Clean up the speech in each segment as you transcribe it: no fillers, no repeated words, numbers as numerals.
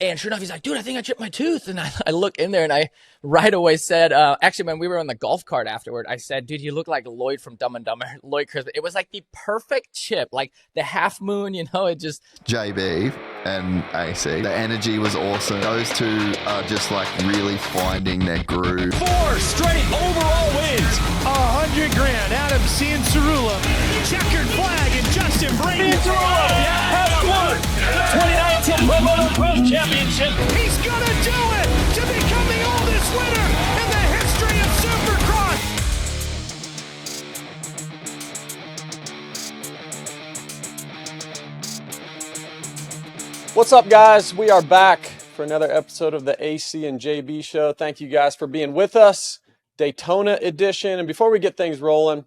And sure enough, he's like, dude, I think I chipped my tooth. And I look in there and I right away said, actually, when we were on the golf cart afterward, I said, dude, you look like Lloyd from Dumb and Dumber, Lloyd Crispin. It was like the perfect chip, like the half moon, it just. JB and AC, the energy was awesome. Those two are just like really finding their groove. 4 straight overall wins. $100,000. Adam Cianciarulla. Checkered flag and Justin Brady. Has won 2019 Webb and Roczen Championship. He's gonna do it to become the oldest winner in the history of Supercross. What's up, guys? We are back for another episode of the AC and JB Show. Thank you guys for being with us. Daytona edition. And before we get things rolling,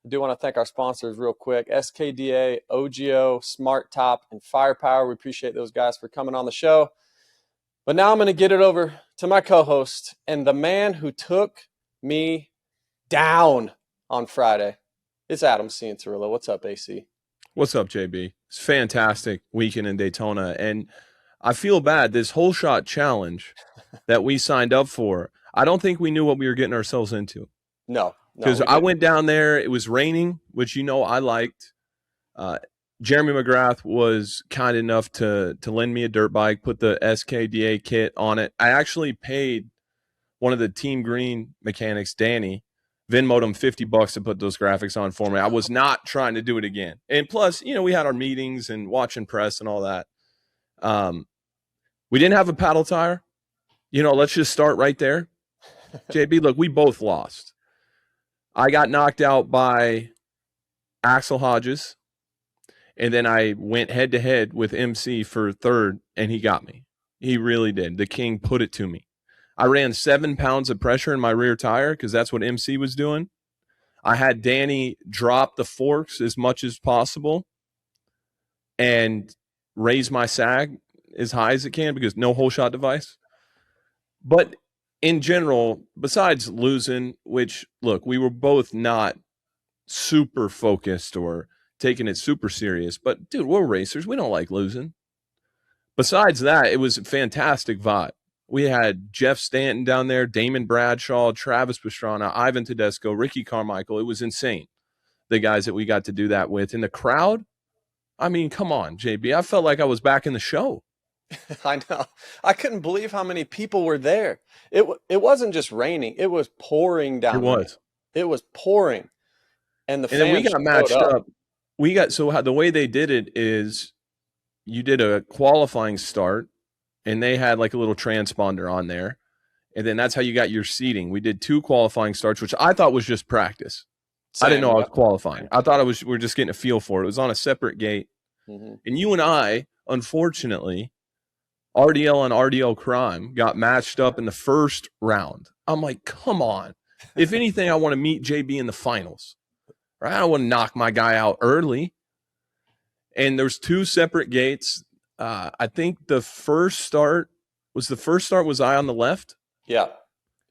I do want to thank our sponsors real quick. SKDA, Ogio, Smartop, and Firepower. We appreciate those guys for coming on the show. But now I'm going to get it over to my co-host and the man who took me down on Friday. It's Adam Cianciarulla. What's up, AC? What's up, JB? It's a fantastic weekend in Daytona. And I feel bad. This whole shot challenge that we signed up for, I don't think we knew what we were getting ourselves into. No. Because I went down there, it was raining, which I liked. Jeremy McGrath was kind enough to lend me a dirt bike, put the SKDA kit on it. I actually paid one of the Team Green mechanics, Danny, Venmoed him $50 to put those graphics on for me. I was not trying to do it again. And plus, we had our meetings and watching press and all that. We didn't have a paddle tire. Let's just start right there. JB, look, we both lost. I got knocked out by Axel Hodges, and then I went head-to-head with MC for third, and he got me. He really did. The king put it to me. I ran 7 pounds of pressure in my rear tire because that's what MC was doing. I had Danny drop the forks as much as possible and raise my sag as high as it can because no whole shot device. But in general, besides losing, which, look, we were both not super focused or taking it super serious. But, dude, we're racers. We don't like losing. Besides that, it was a fantastic vibe. We had Jeff Stanton down there, Damon Bradshaw, Travis Pastrana, Ivan Tedesco, Ricky Carmichael. It was insane, the guys that we got to do that with. And the crowd, I mean, come on, JB. I felt like I was back in the show. I know. I couldn't believe how many people were there. It wasn't just raining. It was pouring down. It was pouring. And then we got matched up. The way they did it is you did a qualifying start, and they had like a little transponder on there. And then that's how you got your seating. We did 2 qualifying starts, which I thought was just practice. I didn't know I was qualifying. I thought we were just getting a feel for it. It was on a separate gate. Mm-hmm. And you and I, unfortunately, RDL and RDL Crime got matched up in the first round. I'm like, come on. If anything, I want to meet JB in the finals. Right? I don't want to knock my guy out early. And there's 2 separate gates. I think the first start was I on the left? Yeah.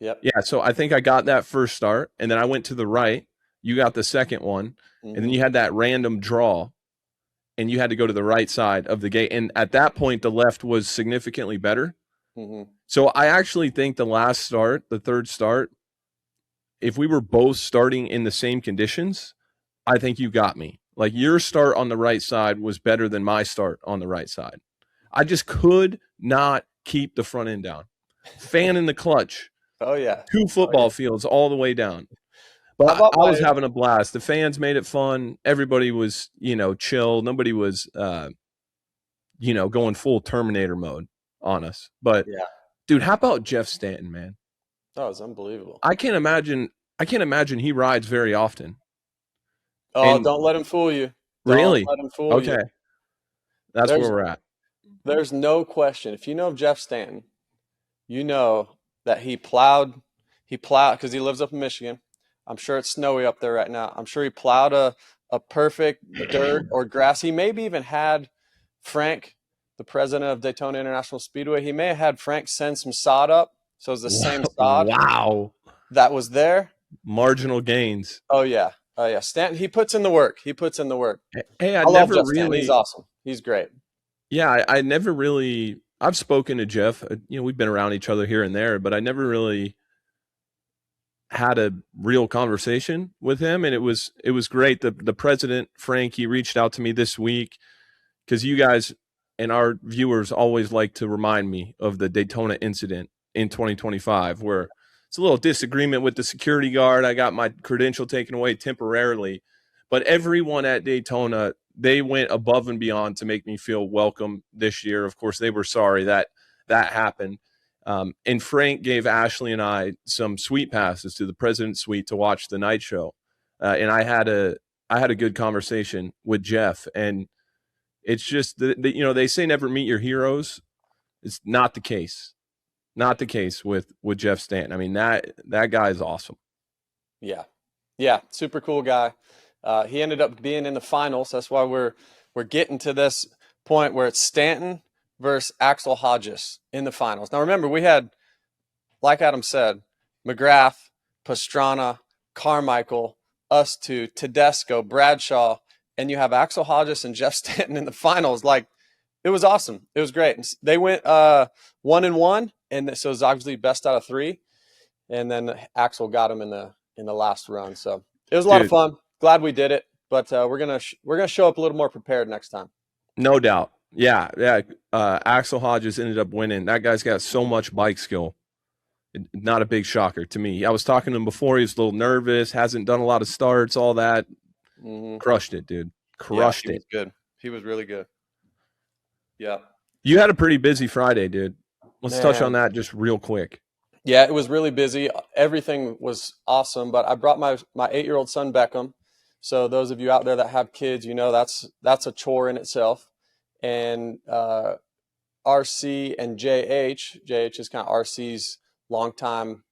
Yep. Yeah, so I think I got that first start, and then I went to the right. You got the second one, and then you had that random draw, and you had to go to the right side of the gate. And at that point, the left was significantly better. Mm-hmm. So I actually think the last start, the third start, if we were both starting in the same conditions, I think you got me. Like, your start on the right side was better than my start on the right side. I just could not keep the front end down. Fan in the clutch. Oh, yeah. 2 football fields all the way down. But I was having a blast. The fans made it fun. Everybody was, chill. Nobody was, going full Terminator mode on us. But, dude, how about Jeff Stanton, man? That was unbelievable. I can't imagine he rides very often. Oh, don't let him fool you. Really? Don't let him fool you. Okay. That's where we're at. There's no question. If you know Jeff Stanton, you know that he plowed because he lives up in Michigan. I'm sure it's snowy up there right now. I'm sure he plowed a perfect dirt or grass. He maybe even had Frank, the president of Daytona International Speedway, he may have had Frank send some sod up. So it's the same sod. Wow. That was there. Marginal gains. Oh, yeah. Stanton, he puts in the work. Hey, I love never Jeff really. Stanton. He's awesome. He's great. Yeah, I never really I've spoken to Jeff. We've been around each other here and there, but I never really had a real conversation with him, and it was great. The president, Frank, he reached out to me this week because you guys and our viewers always like to remind me of the Daytona incident in 2025, where it's a little disagreement with the security guard. I got my credential taken away temporarily, but everyone at Daytona, they went above and beyond to make me feel welcome this year. Of course, they were sorry that happened. And Frank gave Ashley and I some suite passes to the President's Suite to watch the night show. And I had a good conversation with Jeff, and it's just they say never meet your heroes. It's not the case. Not the case with Jeff Stanton. I mean, that guy is awesome. Yeah, super cool guy. He ended up being in the finals. That's why we're getting to this point where it's Stanton versus Axel Hodges in the finals. Now remember, we had, like Adam said, McGrath, Pastrana, Carmichael, us two, Tedesco, Bradshaw, and you have Axel Hodges and Jeff Stanton in the finals. Like, it was awesome. It was great. And they went 1-1, and so it was obviously best out of 3. And then Axel got him in the last run. So it was a lot of fun. Glad we did it, but we're gonna show up a little more prepared next time. No doubt. Yeah. Axel Hodges ended up winning. That guy's got so much bike skill. Not a big shocker to me. I was talking to him before. He was a little nervous. Hasn't done a lot of starts. All that. Mm-hmm. Crushed it, dude. Crushed it. He was good. He was really good. Yeah. You had a pretty busy Friday, dude. Let's touch on that just real quick. Yeah, it was really busy. Everything was awesome, but I brought my 8-year-old son Beckham. So those of you out there that have kids, that's a chore in itself. And RC and JH is kind of RC's longtime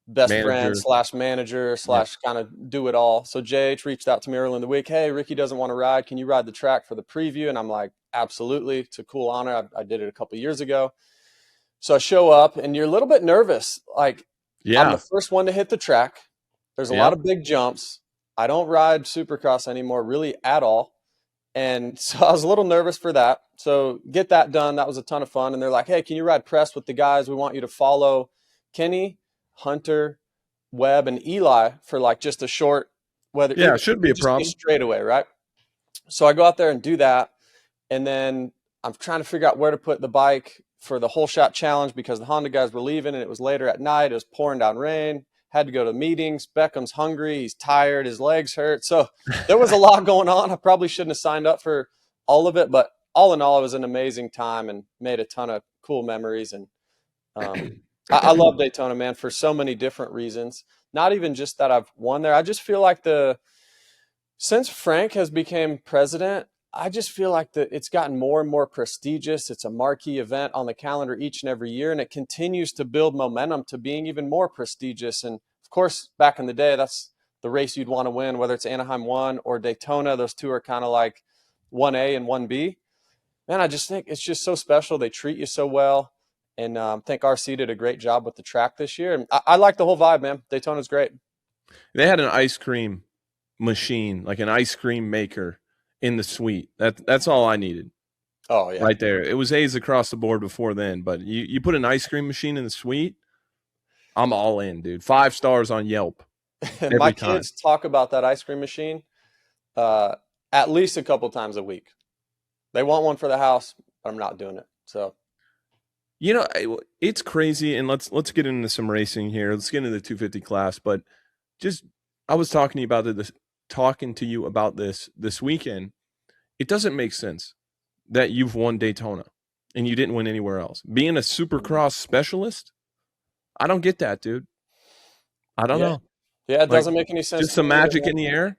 best friend / manager / kind of do it all. So JH reached out to me early in the week. Hey, Ricky doesn't want to ride. Can you ride the track for the preview? And I'm like, absolutely. It's a cool honor. I did it a couple of years ago. So I show up, and you're a little bit nervous. Like, I'm the first one to hit the track. There's a lot of big jumps. I don't ride Supercross anymore really at all. And so I was a little nervous for that. So get that done. That was a ton of fun. And they're like, hey, can you ride press with the guys? We want you to follow Kenny, Hunter, Webb, and Eli for like just a short, it should be a problem. Straight away, right? So I go out there and do that. And then I'm trying to figure out where to put the bike for the whole shot challenge because the Honda guys were leaving and it was later at night. It was pouring down rain. Had to go to meetings. Beckham's hungry. He's tired. His legs hurt. So there was a lot going on. I probably shouldn't have signed up for all of it, but all in all, it was an amazing time and made a ton of cool memories. And I love Daytona, man, for so many different reasons. Not even just that I've won there. I just feel like since Frank has become president, I just feel like it's gotten more and more prestigious. It's a marquee event on the calendar each and every year, and it continues to build momentum to being even more prestigious. And of course, back in the day, that's the race you'd want to win, whether it's Anaheim 1 or Daytona. Those two are kind of like 1A and 1B. Man, I just think it's just so special. They treat you so well. And I think RC did a great job with the track this year. And I like the whole vibe, man. Daytona's great. They had an ice cream machine, like an ice cream maker in the suite. That's all I needed. Oh, yeah. Right there. It was A's across the board before then, but you put an ice cream machine in the suite, I'm all in, dude. 5 stars on Yelp. My kids talk about that ice cream machine at least a couple times a week. They want one for the house, but I'm not doing it. So, it's crazy, and let's get into some racing here. Let's get into the 250 class, but I was talking to you about this weekend. It doesn't make sense that you've won Daytona and you didn't win anywhere else. Being a Supercross specialist, I don't get that, dude. I don't know. Yeah, it doesn't make any sense. Just some magic in the air.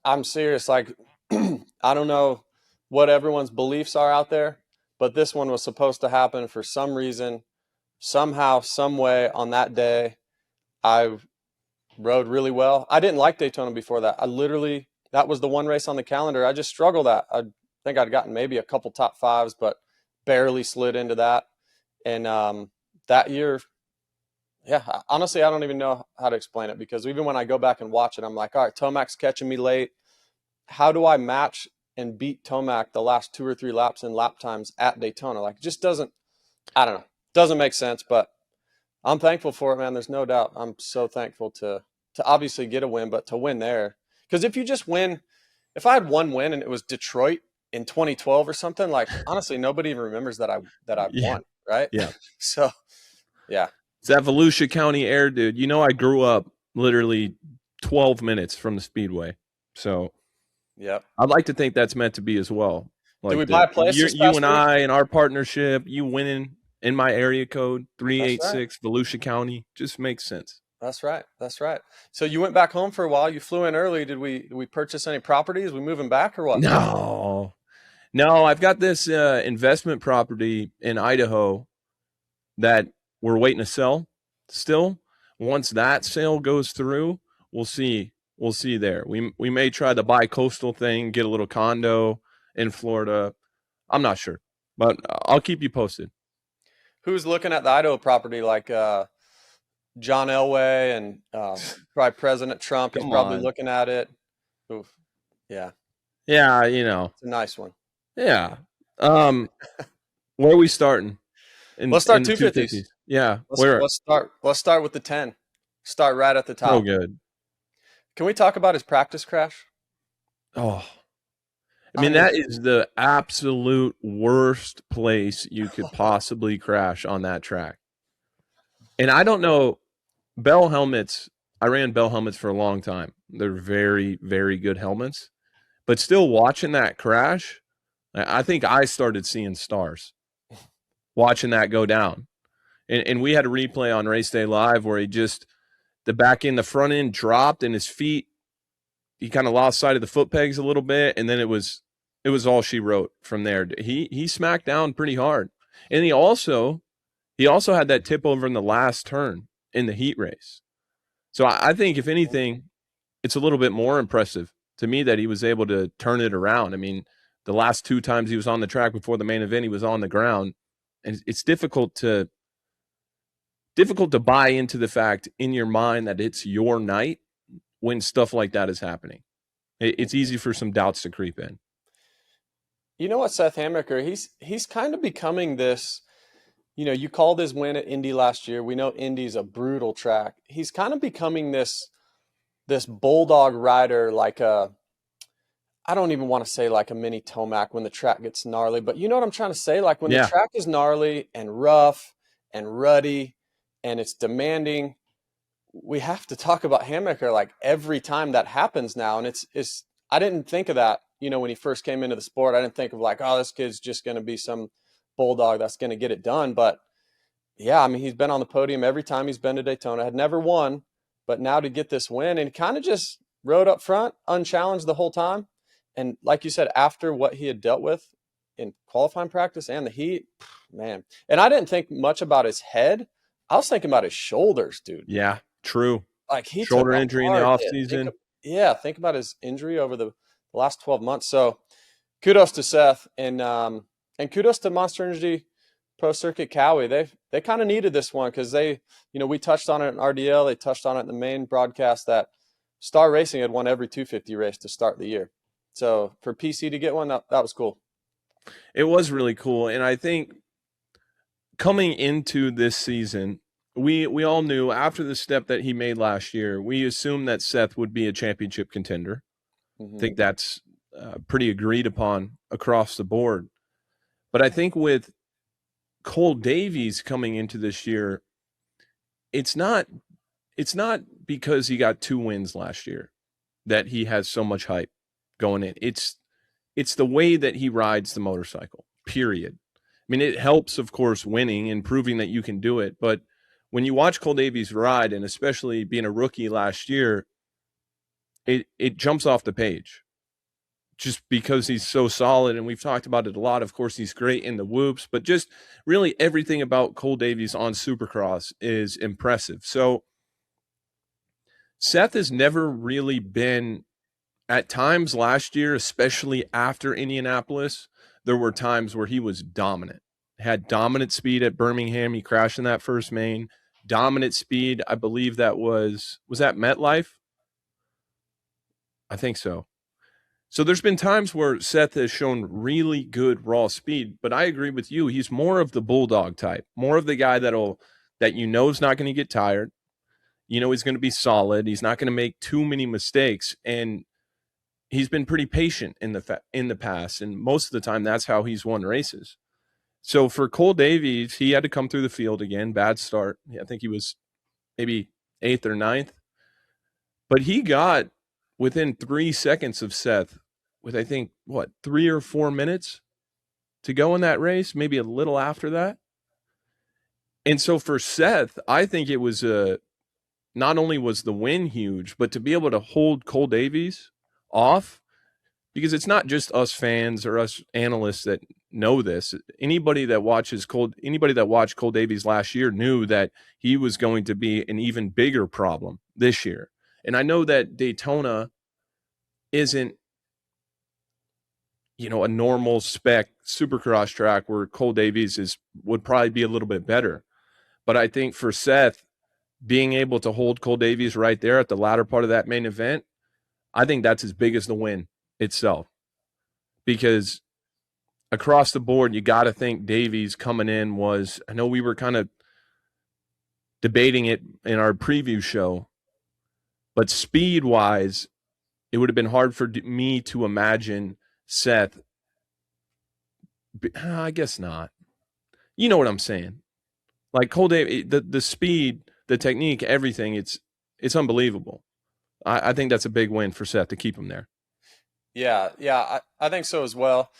I'm serious. Like, I don't know what everyone's beliefs are out there, but this one was supposed to happen for some reason, somehow, some way on that day. I rode really well. I didn't like Daytona before that. That was the one race on the calendar I just struggled at. I think I'd gotten maybe a couple top 5s, but barely slid into that. And that year, honestly, I don't even know how to explain it because even when I go back and watch it, I'm like, all right, Tomac's catching me late. How do I match and beat Tomac the last 2 or 3 laps in lap times at Daytona. Like, it just doesn't, I don't know, doesn't make sense, but I'm thankful for it, man. There's no doubt. I'm so thankful to obviously get a win, but to win there. Because if you just win, if I had one win and it was Detroit in 2012 or something, like, honestly, nobody even remembers that I won, right? Yeah. So, yeah. It's that Volusia County air, dude. You know, I grew up literally 12 minutes from the speedway. So, Yep. I'd like to think that's meant to be as well. Like, Did we buy a place this you past and week? I and our partnership, you winning in my area code 386 Volusia County just makes sense. That's right. That's right. So you went back home for a while. You flew in early. Did we purchase any properties? We moving back or what? No, I've got this investment property in Idaho that we're waiting to sell still. Once that sale goes through, we'll see there. We may try the bi-coastal thing, get a little condo in Florida. I'm not sure, but I'll keep you posted. Who's looking at the Idaho property? Like John Elway and probably President Trump. He's probably looking at it. Oof. Yeah. Yeah, you know. It's a nice one. Yeah. Where are we starting? Let's start 250s. Yeah. Let's start with the 10. Start right at the top. Oh, good. Can we talk about his practice crash? Oh. I mean, that is the absolute worst place you could possibly crash on that track. And I don't know, Bell helmets, I ran Bell helmets for a long time. They're very, very good helmets. But still watching that crash, I think I started seeing stars watching that go down. And we had a replay on Race Day Live where the front end dropped and his feet, he kind of lost sight of the foot pegs a little bit. And then it was all she wrote from there. He smacked down pretty hard. And he also had that tip over in the last turn in the heat race. So I think, if anything, it's a little bit more impressive to me that he was able to turn it around. I mean, the last 2 times he was on the track before the main event, he was on the ground. And it's difficult to buy into the fact in your mind that it's your night when stuff like that is happening. It's easy for some doubts to creep in. You know what, Seth Hammer, he's kind of becoming this, you know, you called his win at Indy last year. We know Indy's a brutal track. He's kind of becoming this bulldog rider, like I don't even want to say like a mini Tomac when the track gets gnarly, but you know what I'm trying to say? Like when the track is gnarly and rough and ruddy and it's demanding, we have to talk about Hammaker like every time that happens now. And it's I didn't think of that, you know, when he first came into the sport. I didn't think of like, oh, this kid's just going to be some bulldog that's going to get it done. But yeah, I mean, he's been on the podium every time he's been to Daytona, had never won, but now to get this win and kind of just rode up front, unchallenged the whole time. And like you said, after what he had dealt with in qualifying practice and the heat, man. And I didn't think much about his head. I was thinking about his shoulders, dude. Yeah, true. Like he shoulder injury in the offseason. Think about his injury over the last 12 months. So kudos to Seth and kudos to Monster Energy Pro Circuit Cowie. They kind of needed this one because they, you know, we touched on it in RDL. They touched on it in the main broadcast that Star Racing had won every 250 race to start the year. So for PC to get one, that was cool. It was really cool. And I think coming into this season, we all knew after the step that he made last year, we assumed that Seth would be a championship contender. I think that's pretty agreed upon across the board. But I think with Cole Davies coming into this year, it's not because he got 2 wins last year that he has so much hype going in. It's the way that he rides the motorcycle, period. I mean, it helps, of course, winning and proving that you can do it. But when you watch Cole Davies ride, and especially being a rookie last year, it jumps off the page just because he's so solid. And we've talked about it a lot. Of course, he's great in the whoops, but just really everything about Cole Davies on Supercross is impressive. So Seth has never really been, at times last year, especially after Indianapolis, there were times where he was dominant. Had dominant speed at Birmingham. He crashed in that first main. Dominant speed, I believe that was that MetLife? I think so. So there's been times where Seth has shown really good raw speed, but I agree with you. He's more of the bulldog type, more of the guy that is not going to get tired. He's going to be solid. He's not going to make too many mistakes, and he's been pretty patient in the past, and most of the time that's how he's won races. So for Cole Davies, he had to come through the field again. Bad start. I think he was maybe 8th or 9th, but he got within 3 seconds of Seth with, I think, 3 or 4 minutes to go in that race, maybe a little after that. And so for Seth, I think it was not only was the win huge, but to be able to hold Cole Davies off, because it's not just us fans or us analysts that know this. Anybody that watched Cole Davies last year knew that he was going to be an even bigger problem this year. And I know that Daytona isn't, a normal spec supercross track where Cole Davies would probably be a little bit better. But I think for Seth, being able to hold Cole Davies right there at the latter part of that main event, I think that's as big as the win itself. Because across the board, you got to think Davies coming in was, I know we were kind of debating it in our preview show, but speed-wise, it would have been hard for me to imagine Seth. I guess not. You know what I'm saying? Like Cole Davies, the speed, the technique, everything, it's unbelievable. I think that's a big win for Seth to keep him there. Yeah, I think so as well.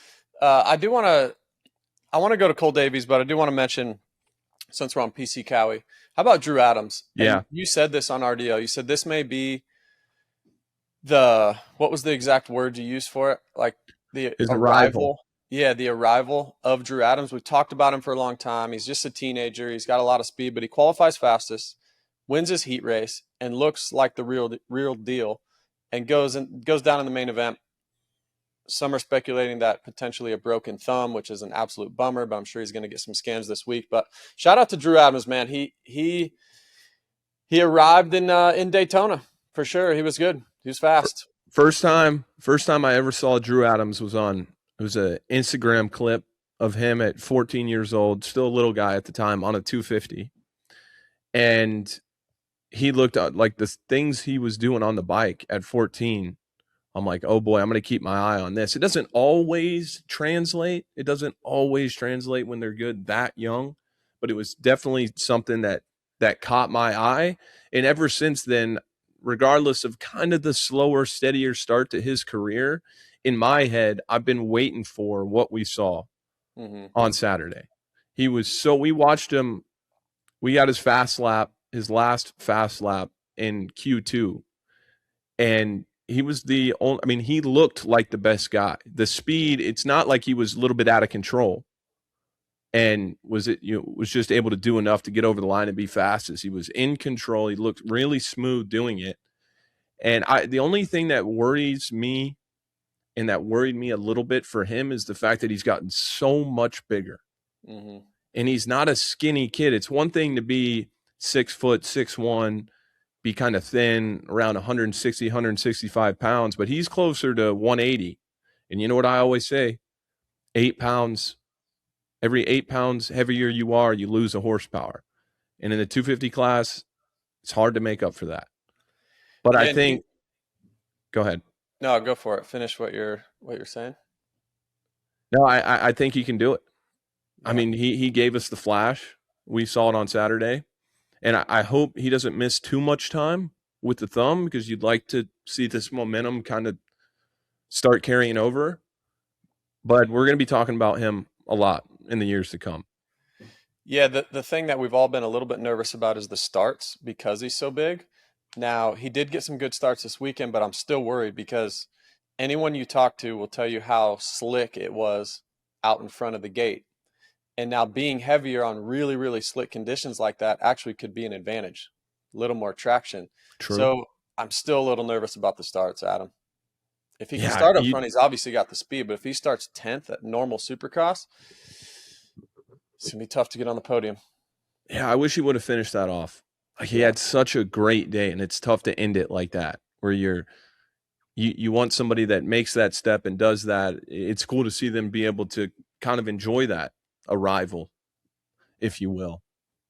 I want to go to Cole Davies, but I do want to mention, since we're on PC Cowie, how about Drew Adams? Yeah. And you said this on RDO. You said this may be what was the exact word you used for it? Like His arrival. Yeah, the arrival of Drew Adams. We've talked about him for a long time. He's just a teenager. He's got a lot of speed, but he qualifies fastest, wins his heat race, and looks like the real deal, and goes down in the main event. Some are speculating that potentially a broken thumb, which is an absolute bummer, but I'm sure he's going to get some scans this week. But shout out to Drew Adams, man. He arrived in Daytona for sure. He was good. He was fast. First time I ever saw Drew Adams was an Instagram clip of him at 14 years old, still a little guy at the time, on a 250. And he looked like the things he was doing on the bike at 14. I'm like, oh boy, I'm going to keep my eye on this. It doesn't always translate. It doesn't always translate when they're good that young, but it was definitely something that caught my eye. And ever since then, regardless of kind of the slower, steadier start to his career, in my head, I've been waiting for what we saw on Saturday. We watched him. We got his last fast lap in Q2. And he was he looked like the best guy. The speed, it's not like he was a little bit out of control and was just able to do enough to get over the line and be fastest. He was in control. He looked really smooth doing it. And the only thing that worries me and that worried me a little bit for him is the fact that he's gotten so much bigger. And he's not a skinny kid. It's one thing to be 6 foot, 6'1", be kind of thin, around 160, 165 pounds, but he's closer to 180. And you know what I always say? 8 pounds, every 8 pounds heavier you are, you lose a horsepower. And in the 250 class, it's hard to make up for that. But I think, go ahead. No, go for it. Finish what you're saying. No, I think he can do it. Yeah. I mean, he gave us the flash. We saw it on Saturday. And I hope he doesn't miss too much time with the thumb, because you'd like to see this momentum kind of start carrying over. But we're going to be talking about him a lot in the years to come. Yeah, the thing that we've all been a little bit nervous about is the starts, because he's so big. Now, he did get some good starts this weekend, but I'm still worried because anyone you talk to will tell you how slick it was out in front of the gate. And now being heavier on really, really slick conditions like that actually could be an advantage. A little more traction. True. So I'm still a little nervous about the starts, Adam. If he can start up front, he's obviously got the speed. But if he starts 10th at normal supercross, it's going to be tough to get on the podium. Yeah, I wish he would have finished that off. He had such a great day, and it's tough to end it like that, where you're you want somebody that makes that step and does that. It's cool to see them be able to kind of enjoy that arrival, if you will.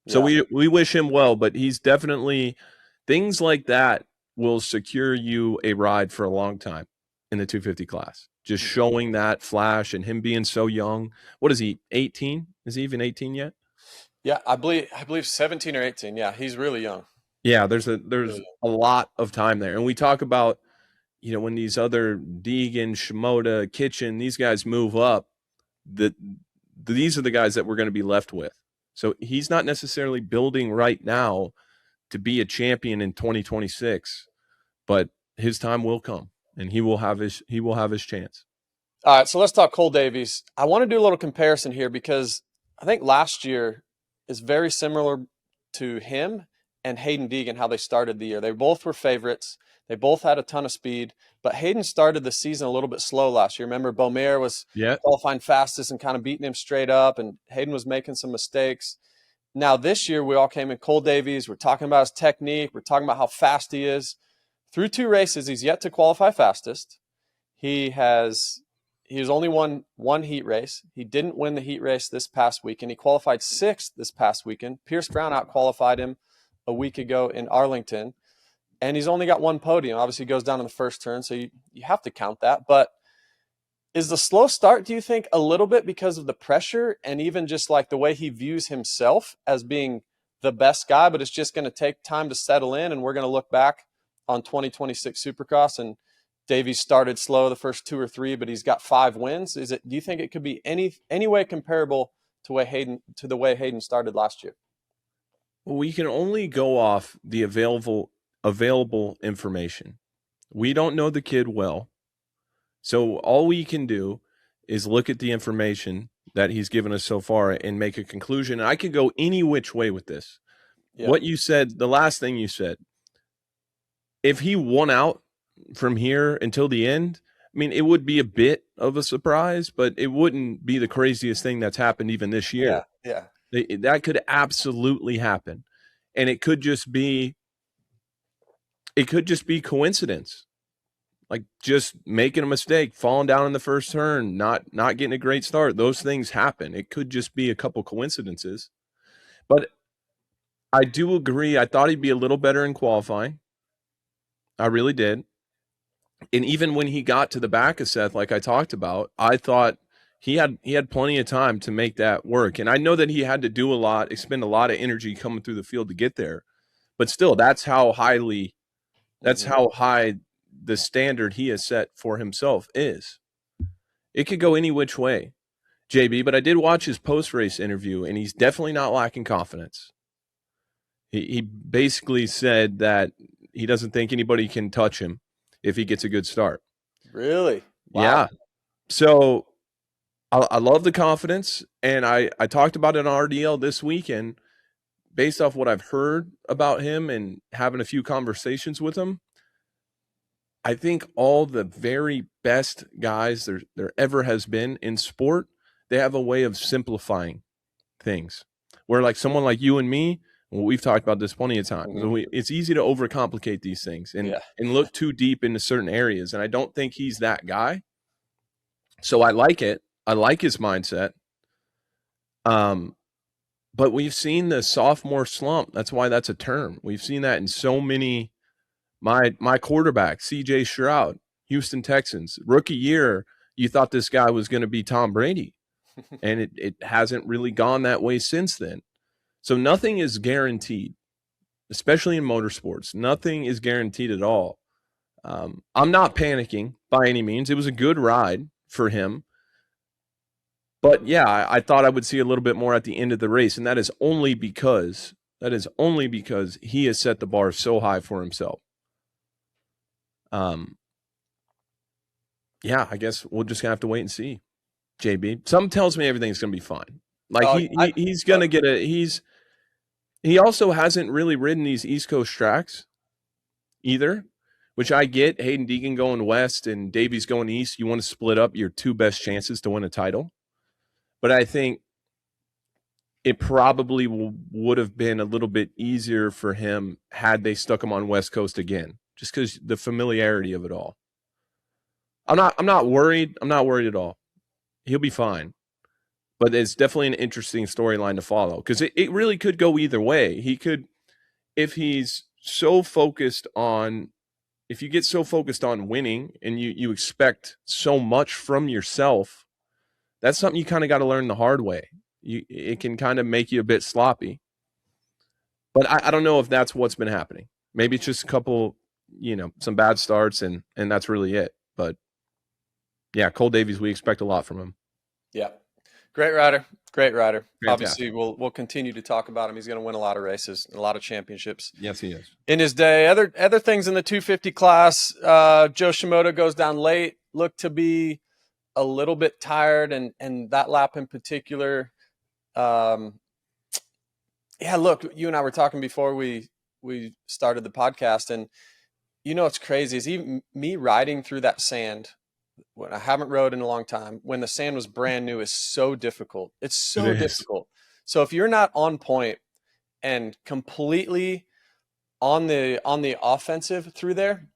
So we wish him well, but he's definitely, things like that will secure you a ride for a long time in the 250 class. Just showing that flash and him being so young. What is he, 18? Is he even 18 yet? Yeah, I believe 17 or 18. Yeah, he's really young. Yeah, there's a lot of time there. And we talk about, when these other Deegan, Shimoda, Kitchen, these guys move up, these are the guys that we're going to be left with. So he's not necessarily building right now to be a champion in 2026, but his time will come and he will have his chance. All right, so let's talk Cole Davies. I want to do a little comparison here because I think last year is very similar to him and Hayden Deegan, how they started the year. They both were favorites. They both had a ton of speed, but Hayden started the season a little bit slow last year. Remember, Beaumère was qualifying fastest and kind of beating him straight up, and Hayden was making some mistakes. Now this year, we all came in Cole Davies. We're talking about his technique. We're talking about how fast he is. Through 2 races, he's yet to qualify fastest. He has only won 1 heat race. He didn't win the heat race this past weekend. He qualified 6th this past weekend. Pierce Brown out-qualified him a week ago in Arlington. And he's only got 1 podium. Obviously, he goes down in the first turn, so you have to count that. But is the slow start, do you think, a little bit because of the pressure and even just like the way he views himself as being the best guy, but it's just going to take time to settle in, and we're going to look back on 2026 Supercross, and Davies started slow the first 2 or 3, but he's got 5 wins. Do you think it could be any way comparable to the way Hayden started last year? Well, we can only go off the available information. We don't know the kid well. So all we can do is look at the information that he's given us so far and make a conclusion. And I could go any which way with this. Yeah. What you said, the last thing you said, if he won out from here until the end, I mean, it would be a bit of a surprise, but it wouldn't be the craziest thing that's happened even this year. Yeah. That could absolutely happen. And it could just be coincidence. Like just making a mistake, falling down in the first turn, not getting a great start. Those things happen. It could just be a couple coincidences. But I do agree. I thought he'd be a little better in qualifying. I really did. And even when he got to the back of Seth, like I talked about, I thought he had plenty of time to make that work. And I know that he had to do a lot, expend a lot of energy coming through the field to get there. But still, that's how high the standard he has set for himself is. It could go any which way, JB, but I did watch his post-race interview, and he's definitely not lacking confidence. He basically said that he doesn't think anybody can touch him if he gets a good start. Really? Wow. Yeah. So I love the confidence, and I talked about it on RDL this weekend. Based off what I've heard about him and having a few conversations with him, I think all the very best guys there ever has been in sport, they have a way of simplifying things. Where like someone like you and me, well, we've talked about this plenty of times. It's easy to overcomplicate these things and look too deep into certain areas. And I don't think he's that guy. So I like it. I like his mindset. But we've seen the sophomore slump. That's why that's a term. We've seen that in so many. My quarterback, C.J. Stroud, Houston Texans, rookie year, you thought this guy was going to be Tom Brady. And it hasn't really gone that way since then. So nothing is guaranteed, especially in motorsports. Nothing is guaranteed at all. I'm not panicking by any means. It was a good ride for him. But yeah, I thought I would see a little bit more at the end of the race, and that is only because he has set the bar so high for himself. Yeah, I guess we're just gonna have to wait and see. JB, something tells me everything's gonna be fine. Like he's gonna get he also hasn't really ridden these East Coast tracks either, which I get. Hayden Deegan going west and Davies going east. You want to split up your 2 best chances to win a title. But I think it probably would have been a little bit easier for him had they stuck him on West Coast again, just because the familiarity of it all. I'm not worried. I'm not worried at all. He'll be fine. But it's definitely an interesting storyline to follow because it really could go either way. He could, if he's so focused on, if you get so focused on winning and you expect so much from yourself, that's something you kind of got to learn the hard way. It can kind of make you a bit sloppy. But I don't know if that's what's been happening. Maybe it's just a couple, some bad starts and that's really it. But yeah, Cole Davies, we expect a lot from him. Yeah. Great rider. Fantastic. Obviously, we'll continue to talk about him. He's going to win a lot of races, a lot of championships. Yes, he is. In his day. Other things in the 250 class, Joe Shimoda goes down late, looked to be a little bit tired, and that lap in particular. Look, you and I were talking before we started the podcast, and what's crazy is even me riding through that sand when I haven't rode in a long time, when the sand was brand new, is so difficult. It's so difficult. So if you're not on point and completely on the offensive through there,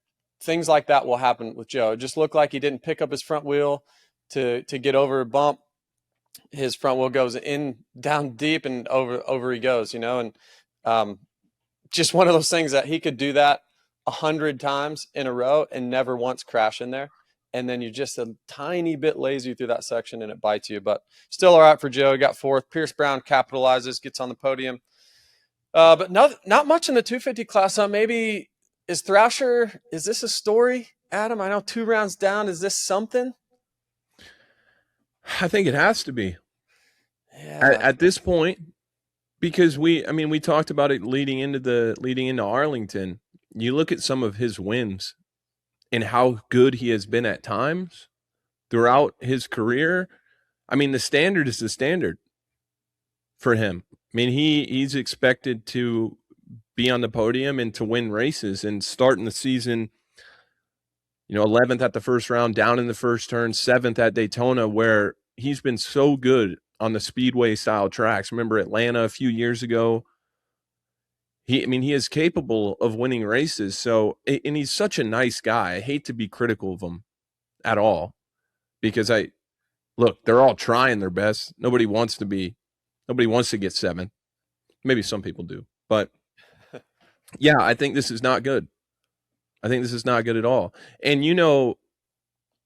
things like that will happen with Joe. It just looked like he didn't pick up his front wheel to get over a bump. His front wheel goes down deep and over he goes, and just one of those things that he could do that 100 times in a row and never once crash in there. And then you're just a tiny bit lazy through that section and it bites you. But still all right for Joe. He got fourth. Pierce Brown capitalizes, gets on the podium. But not much in the 250 class. Maybe is Thrasher, is this a story, Adam? I know 2 rounds down. Is this something? I think it has to be. Yeah. At this point, because we talked about it leading into Arlington. You look at some of his wins and how good he has been at times throughout his career. The standard is the standard for him. He's expected to be on the podium and to win races, and starting the season, 11th at the first round, down in the first turn, 7th at Daytona, where he's been so good on the speedway style tracks. Remember Atlanta a few years ago? He is capable of winning races. So, and he's such a nice guy. I hate to be critical of him at all, because they're all trying their best. Nobody wants to get 7th. Maybe some people do, but yeah, I think this is not good. I think this is not good at all. And,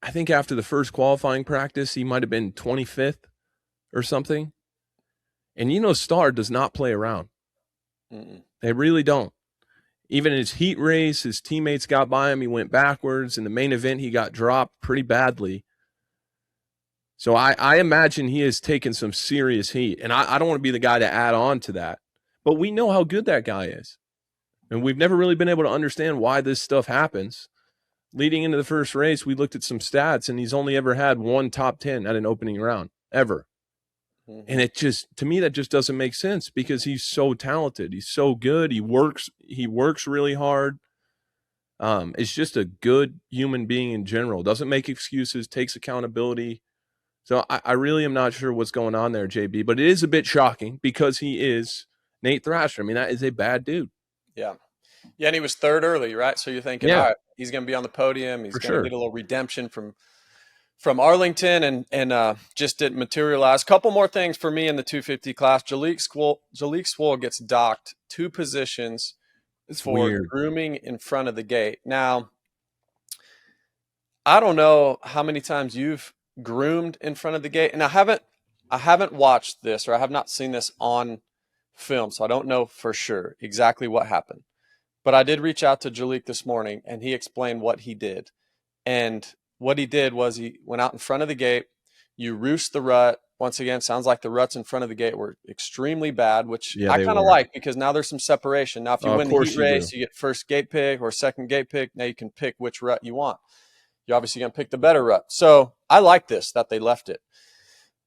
I think after the first qualifying practice, he might've been 25th or something. And, Star does not play around. Mm-mm. They really don't. Even in his heat race, his teammates got by him. He went backwards. In the main event, he got dropped pretty badly. So I imagine he has taken some serious heat. And I don't want to be the guy to add on to that. But we know how good that guy is. And we've never really been able to understand why this stuff happens. Leading into the first race, we looked at some stats, and he's only ever had 1 top 10 at an opening round, ever. And it just, to me, that just doesn't make sense, because he's so talented. He's so good. He works really hard. Is just a good human being in general. Doesn't make excuses, takes accountability. So I really am not sure what's going on there, JB, but it is a bit shocking because he is Nate Thrasher. That is a bad dude. Yeah. Yeah, and he was 3rd early, right? So you're thinking, all right, he's going to be on the podium. He's going to get a little redemption from Arlington, and just didn't materialize. Couple more things for me in the 250 class. Jalek Swoll gets docked 2 positions for weird. Grooming in front of the gate. Now, I don't know how many times you've groomed in front of the gate, and I haven't watched this, or I have not seen this on film, so I don't know for sure exactly what happened. But I did reach out to Jalek this morning, and he explained what he did. And what he did was he went out in front of the gate. You roost the rut. Once again, sounds like the ruts in front of the gate were extremely bad, which I kind of like, because now there's some separation. Now, if you win the heat race, you get first gate pick or second gate pick. Now you can pick which rut you want. You're obviously going to pick the better rut. So I like this, that they left it.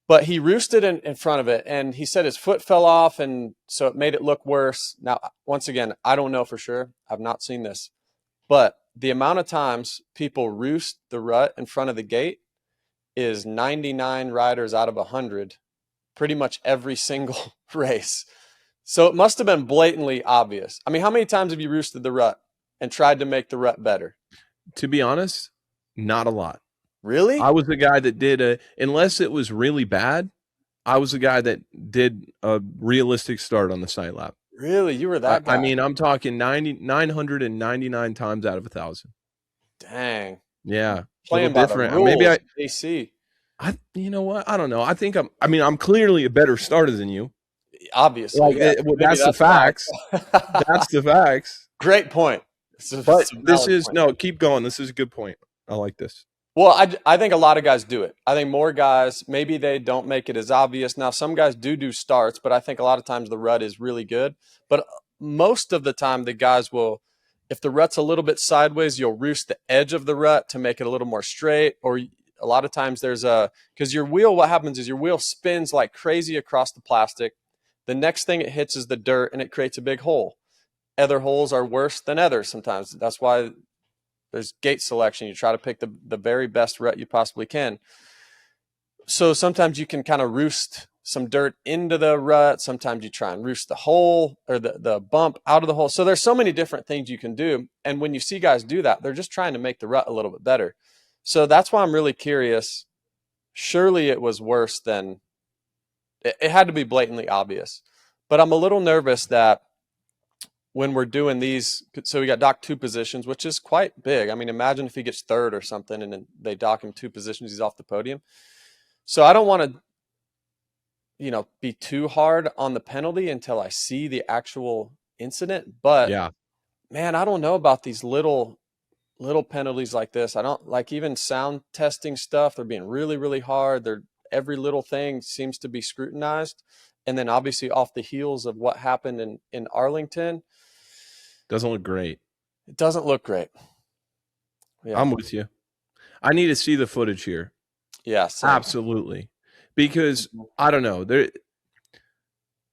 But he roosted in front of it, and he said his foot fell off, and so it made it look worse. Now, once again, I don't know for sure. I've not seen this. But the amount of times people roost the rut in front of the gate is 99 riders out of 100, pretty much every single race. So it must have been blatantly obvious. How many times have you roosted the rut and tried to make the rut better? To be honest, not a lot. Really? I was the guy that did unless it was really bad, I was the guy that did a realistic start on the side lap. Really? You were that guy? I mean, I'm talking 999 times out of 1,000. Dang. Yeah. Playing by the rules, Maybe AC. you know what? I don't know. I think I'm clearly a better starter than you. Obviously. Like, that's the facts. That's the facts. Great point. But keep going. This is a good point. I like this. Well, I think a lot of guys do it. I think more guys, maybe they don't make it as obvious. Now, some guys do starts, but I think a lot of times the rut is really good. But most of the time, the guys will, if the rut's a little bit sideways, you'll roost the edge of the rut to make it a little more straight. Or a lot of times because your wheel, what happens is your wheel spins like crazy across the plastic. The next thing it hits is the dirt, and it creates a big hole. Other holes are worse than others sometimes. That's why there's gate selection. You try to pick the very best rut you possibly can. So sometimes you can kind of roost some dirt into the rut. Sometimes you try and roost the hole or the bump out of the hole. So there's so many different things you can do. And when you see guys do that, they're just trying to make the rut a little bit better. So that's why I'm really curious. Surely it was worse than it had to be blatantly obvious. But I'm a little nervous that when we're doing these, so we got docked 2 positions, which is quite big. I mean, imagine if he gets 3rd or something and then they dock him 2 positions, he's off the podium. So I don't want to, be too hard on the penalty until I see the actual incident. But yeah, man, I don't know about these little penalties like this. I don't like even sound testing stuff. They're being really, really hard. Every little thing seems to be scrutinized. And then obviously off the heels of what happened in Arlington. doesn't look great. It doesn't look great. Yeah. I'm with you. I need to see the footage here. Yeah, same. Absolutely. Because I don't know.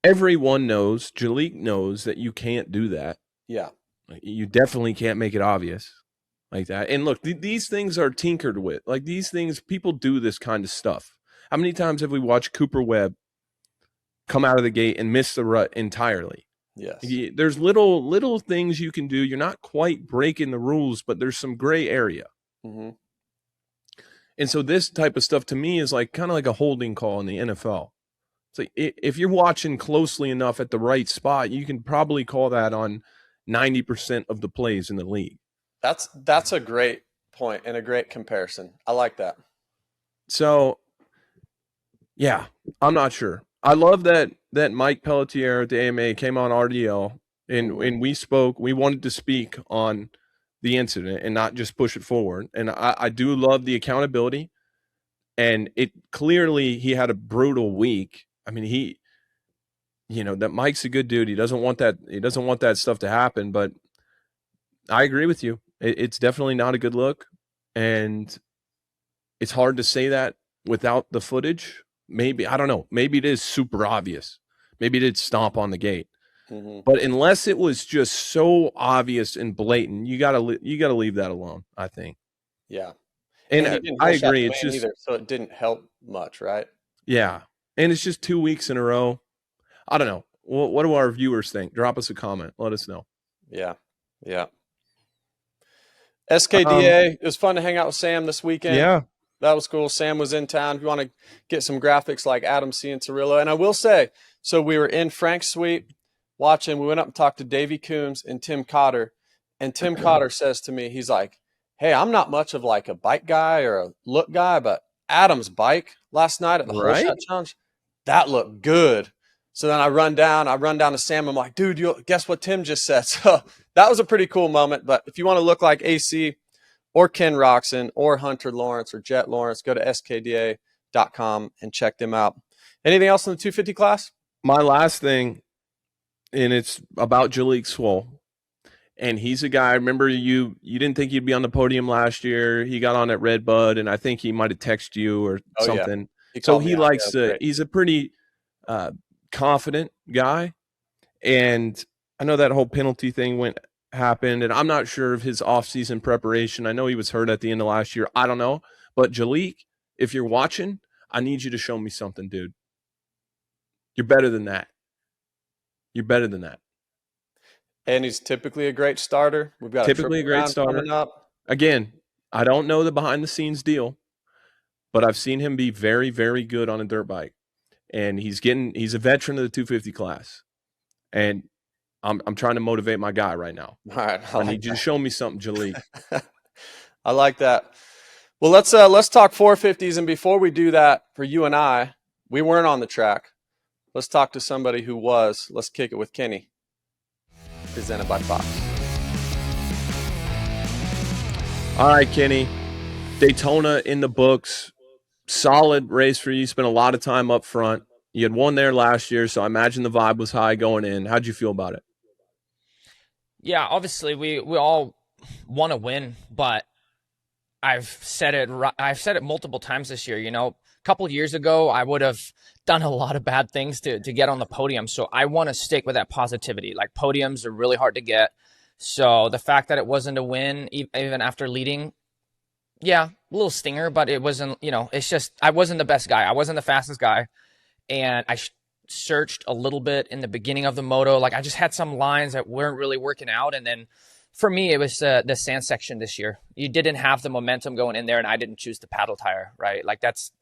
Everyone knows, Jalek knows that you can't do that. Yeah. You definitely can't make it obvious like that. And look, these things are tinkered with. Like these things, people do this kind of stuff. How many times have we watched Cooper Webb come out of the gate and miss the rut entirely? Yes. There's little things you can do. You're not quite breaking the rules, but there's some gray area. Mm-hmm. And so this type of stuff to me is like kind of like a holding call in the NFL. It's like if you're watching closely enough at the right spot, you can probably call that on 90% of the plays in the league. That's a great point and a great comparison. I like that. So, yeah, I'm not sure. I love that Mike Pelletier at the AMA came on RDL and we spoke. We wanted to speak on the incident and not just push it forward. And I do love the accountability. And it clearly he had a brutal week. I mean, that Mike's a good dude. He doesn't want that stuff to happen. But I agree with you. It's definitely not a good look. And it's hard to say that without the footage. Maybe, I don't know. Maybe it is super obvious. Maybe it did stomp on the gate. Mm-hmm. But unless it was just so obvious and blatant, you gotta leave that alone, I think. Yeah. And I agree. It's just so it didn't help much, right? Yeah. And it's just 2 weeks in a row. I don't know. What do our viewers think? Drop us a comment. Let us know. Yeah. Yeah. SKDA. It was fun to hang out with Sam this weekend. Yeah. That was cool. Sam was in town. If you want to get some graphics like Adam C. and Cirillo. And I will say, so we were in Frank's suite watching. We went up and talked to Davey Coombs and Tim Cotter. And Tim Cotter says to me, he's like, hey, I'm not much of like a bike guy or a look guy, but Adam's bike last night at the Whole Shot Challenge, that looked good. So then I run down to Sam. I'm like, dude, guess what Tim just said? So that was a pretty cool moment. But if you want to look like AC or Ken Roczen or Hunter Lawrence or Jet Lawrence, go to skda.com and check them out. Anything else in the 250 class? My last thing, and it's about Jalek Swoll. And he's a guy, remember you didn't think he'd be on the podium last year. He got on at Red Bud, and I think he might have texted you or something. Yeah. So he likes to – he's a pretty confident guy. And I know that whole penalty thing happened, and I'm not sure of his off-season preparation. I know he was hurt at the end of last year. I don't know. But Jalek, if you're watching, I need you to show me something, dude. You're better than that. You're better than that. And he's typically a great starter. We've got typically a great starter. coming up. Again, I don't know the behind-the-scenes deal, but I've seen him be very, very good on a dirt bike. And he's a veteran of the 250 class. And I'm trying to motivate my guy right now. All right. I need you to show me something, Jalek. I like that. Well, let's talk 450s. And before we do that, for you and I, we weren't on the track. Let's talk to somebody who was. Let's kick it with Kenny. Presented by Fox. All right, Kenny. Daytona in the books. Solid race for you. You spent a lot of time up front. You had won there last year, so I imagine the vibe was high going in. How'd you feel about it? Yeah, obviously we all want to win, but I've said it multiple times this year. A couple of years ago, I would have done a lot of bad things to get on the podium. So I want to stick with that positivity. Like, podiums are really hard to get. So the fact that it wasn't a win, even after leading, yeah, a little stinger, but it wasn't, it's just, I wasn't the best guy. I wasn't the fastest guy. And I searched a little bit in the beginning of the moto. Like, I just had some lines that weren't really working out. And then for me, it was the sand section this year. You didn't have the momentum going in there, and I didn't choose the paddle tire, right? Like, that's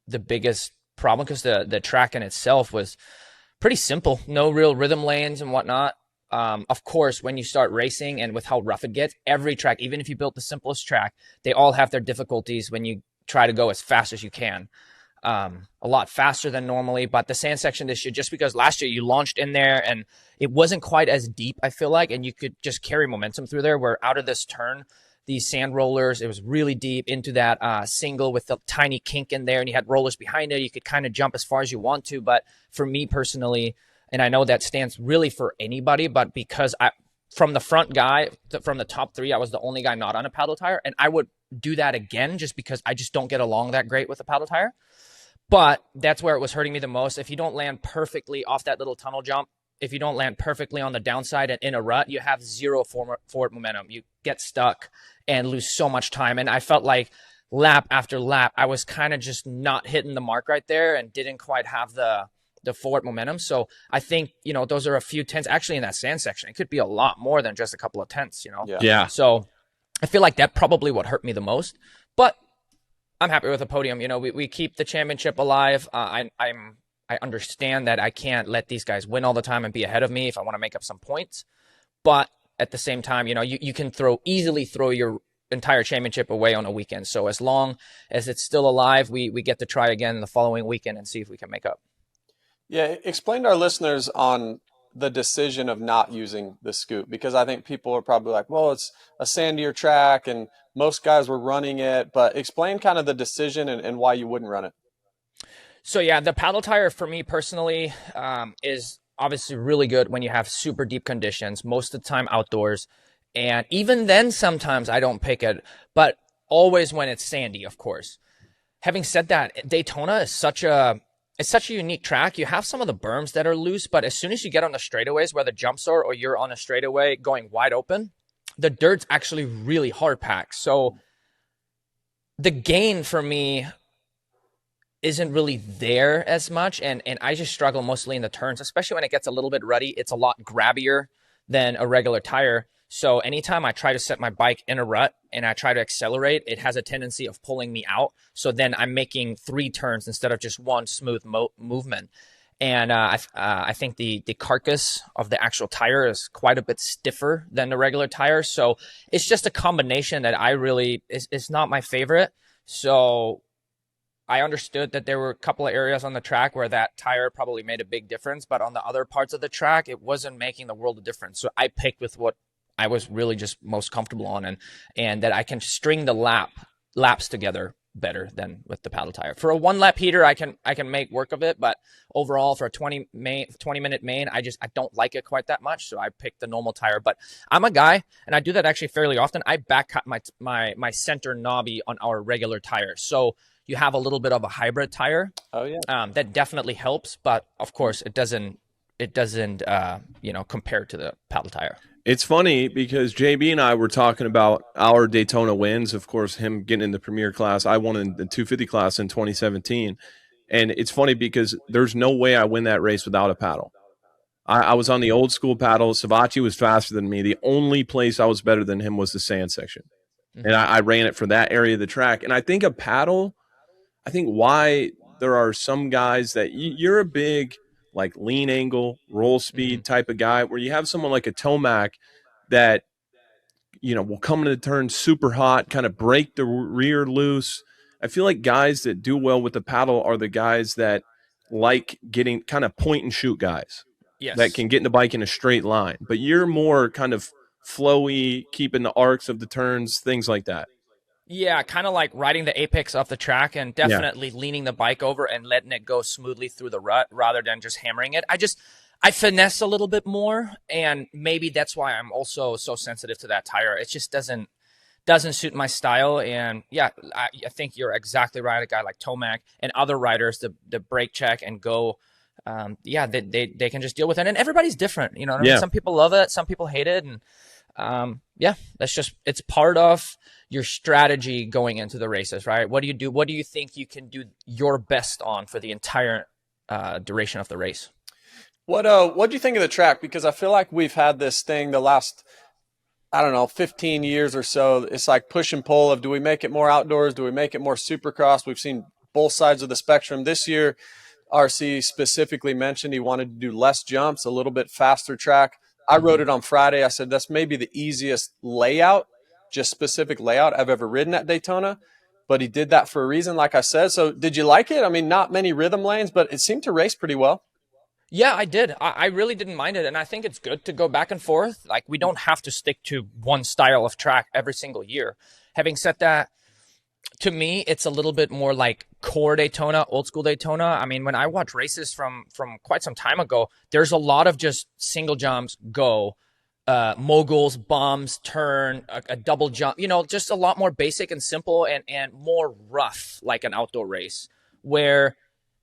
the biggest problem, because the track in itself was pretty simple. No real rhythm lanes and whatnot. Of course, when you start racing and with how rough it gets, every track, even if you built the simplest track, they all have their difficulties when you try to go as fast as you can. A lot faster than normally, but the sand section this year, just because last year you launched in there and it wasn't quite as deep, I feel like, and you could just carry momentum through there, where out of this turn, these sand rollers, it was really deep into that single with the tiny kink in there, and you had rollers behind it. You could kind of jump as far as you want to, but for me personally, and I know that stands really for anybody, but because from the front guy, from the top three, I was the only guy not on a paddle tire, and I would do that again just because I just don't get along that great with a paddle tire. But that's where it was hurting me the most. If you don't land perfectly off that little tunnel jump, if you don't land perfectly on the downside and in a rut, you have zero forward momentum. You get stuck and lose so much time. And I felt like lap after lap, I was kind of just not hitting the mark right there and didn't quite have the forward momentum. So I think, those are a few tenths actually in that sand section. It could be a lot more than just a couple of tenths, Yeah. So I feel like that probably what hurt me the most. But I'm happy with the podium. We keep the championship alive. I understand that I can't let these guys win all the time and be ahead of me if I want to make up some points. But at the same time, you can easily throw your entire championship away on a weekend. So as long as it's still alive, we get to try again the following weekend and see if we can make up. Yeah, explain to our listeners on the decision of not using the scoop, because I think people are probably like, well, it's a sandier track and most guys were running it, but explain kind of the decision and why you wouldn't run it. So yeah, the paddle tire for me personally is obviously really good when you have super deep conditions, most of the time outdoors. And even then, sometimes I don't pick it, but always when it's sandy, of course. Having said that, Daytona is such a unique track. You have some of the berms that are loose, but as soon as you get on the straightaways where the jumps are, or you're on a straightaway going wide open, the dirt's actually really hard packed. So the gain for me isn't really there as much. And I just struggle mostly in the turns, especially when it gets a little bit ruddy. It's a lot grabbier than a regular tire. So anytime I try to set my bike in a rut and I try to accelerate, it has a tendency of pulling me out. So then I'm making 3 turns instead of just one smooth movement. And I think the carcass of the actual tire is quite a bit stiffer than the regular tire. So it's just a combination that it's not my favorite. So I understood that there were a couple of areas on the track where that tire probably made a big difference, but on the other parts of the track, it wasn't making the world of difference. So I picked with what I was really just most comfortable on, and that I can string the laps together better than with the paddle tire. For a 1-lap heater, I can make work of it, but overall for a 20-minute main, I don't like it quite that much. So I picked the normal tire. But I'm a guy, and I do that actually fairly often. I back cut my center knobby on our regular tire. So you have a little bit of a hybrid tire. Oh yeah. That definitely helps, but of course it doesn't compare to the paddle tire. It's funny because JB and I were talking about our Daytona wins. Of course, him getting in the premier class. I won in the 250 class in 2017. And it's funny because there's no way I win that race without a paddle. I was on the old school paddle. Savatgy was faster than me. The only place I was better than him was the sand section. Mm-hmm. And I ran it for that area of the track. And I think a paddle, I think why there are some guys that you're a big like lean angle, roll speed type of guy, where you have someone like a Tomac that, will come into the turn super hot, kind of break the rear loose. I feel like guys that do well with the paddle are the guys that like getting kind of point and shoot guys that Yes. can get in the bike in a straight line. But you're more kind of flowy, keeping the arcs of the turns, things like that. Yeah, kind of like riding the apex of the track and definitely leaning the bike over and letting it go smoothly through the rut rather than just hammering it. I finesse a little bit more, and maybe that's why I'm also so sensitive to that tire. It just doesn't suit my style. And yeah, I think you're exactly right. A guy like Tomac and other riders, the brake check and go, they can just deal with it. And everybody's different. You know what I mean? Some people love it, some people hate it, and it's part of your strategy going into the races, right? What do you do? What do you think you can do your best on for the entire duration of the race? What do you think of the track? Because I feel like we've had this thing the last, 15 years or so. It's like push and pull of, do we make it more outdoors? Do we make it more supercross? We've seen both sides of the spectrum. This year, RC specifically mentioned he wanted to do less jumps, a little bit faster track. I wrote it on Friday. I said, that's maybe the easiest layout, just specific layout I've ever ridden at Daytona. But he did that for a reason, like I said. So did you like it? I mean, not many rhythm lanes, but it seemed to race pretty well. Yeah, I did. I really didn't mind it. And I think it's good to go back and forth. Like, we don't have to stick to one style of track every single year. Having said that, to me, it's a little bit more like core Daytona, old school Daytona. I mean, when I watch races from quite some time ago, there's a lot of just single jumps, go, moguls, bombs, turn, a double jump, just a lot more basic and simple and more rough, like an outdoor race. Where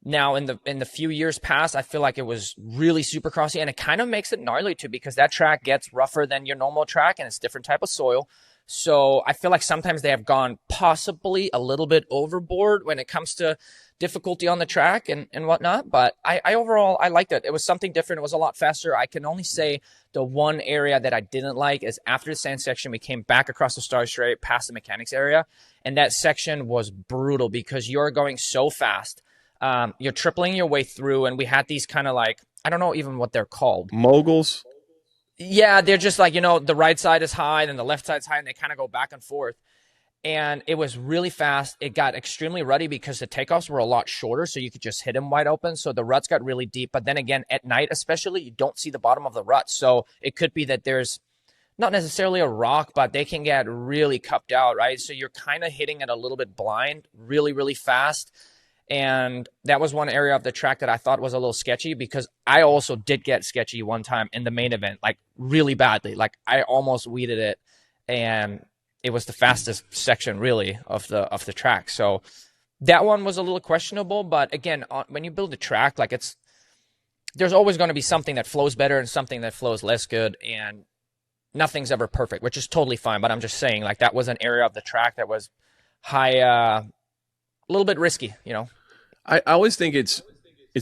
now in the few years past, I feel like it was really supercrossy, and it kind of makes it gnarly too, because that track gets rougher than your normal track and it's different type of soil. So I feel like sometimes they have gone possibly a little bit overboard when it comes to difficulty on the track and whatnot. But I overall, I liked it. It was something different. It was a lot faster. I can only say the one area that I didn't like is after the sand section, we came back across the Star Strait past the mechanics area. And that section was brutal because you're going so fast. You're tripling your way through, and we had these kind of like, I don't know even what they're called. Moguls? Yeah, they're just like, the right side is high and the left side's high, and they kind of go back and forth. And it was really fast. It got extremely rutty because the takeoffs were a lot shorter, so you could just hit them wide open. So the ruts got really deep. But then again, at night especially, you don't see the bottom of the rut. So it could be that there's not necessarily a rock, but they can get really cupped out, right? So you're kind of hitting it a little bit blind, really, really fast. And that was one area of the track that I thought was a little sketchy, because I also did get sketchy one time in the main event, like really badly. Like I almost weeded it, and it was the fastest section really of the track. So that one was a little questionable. But again, when you build a track, like there's always going to be something that flows better and something that flows less good, and nothing's ever perfect, which is totally fine. But I'm just saying, like, that was an area of the track that was high, a little bit risky, I always think it's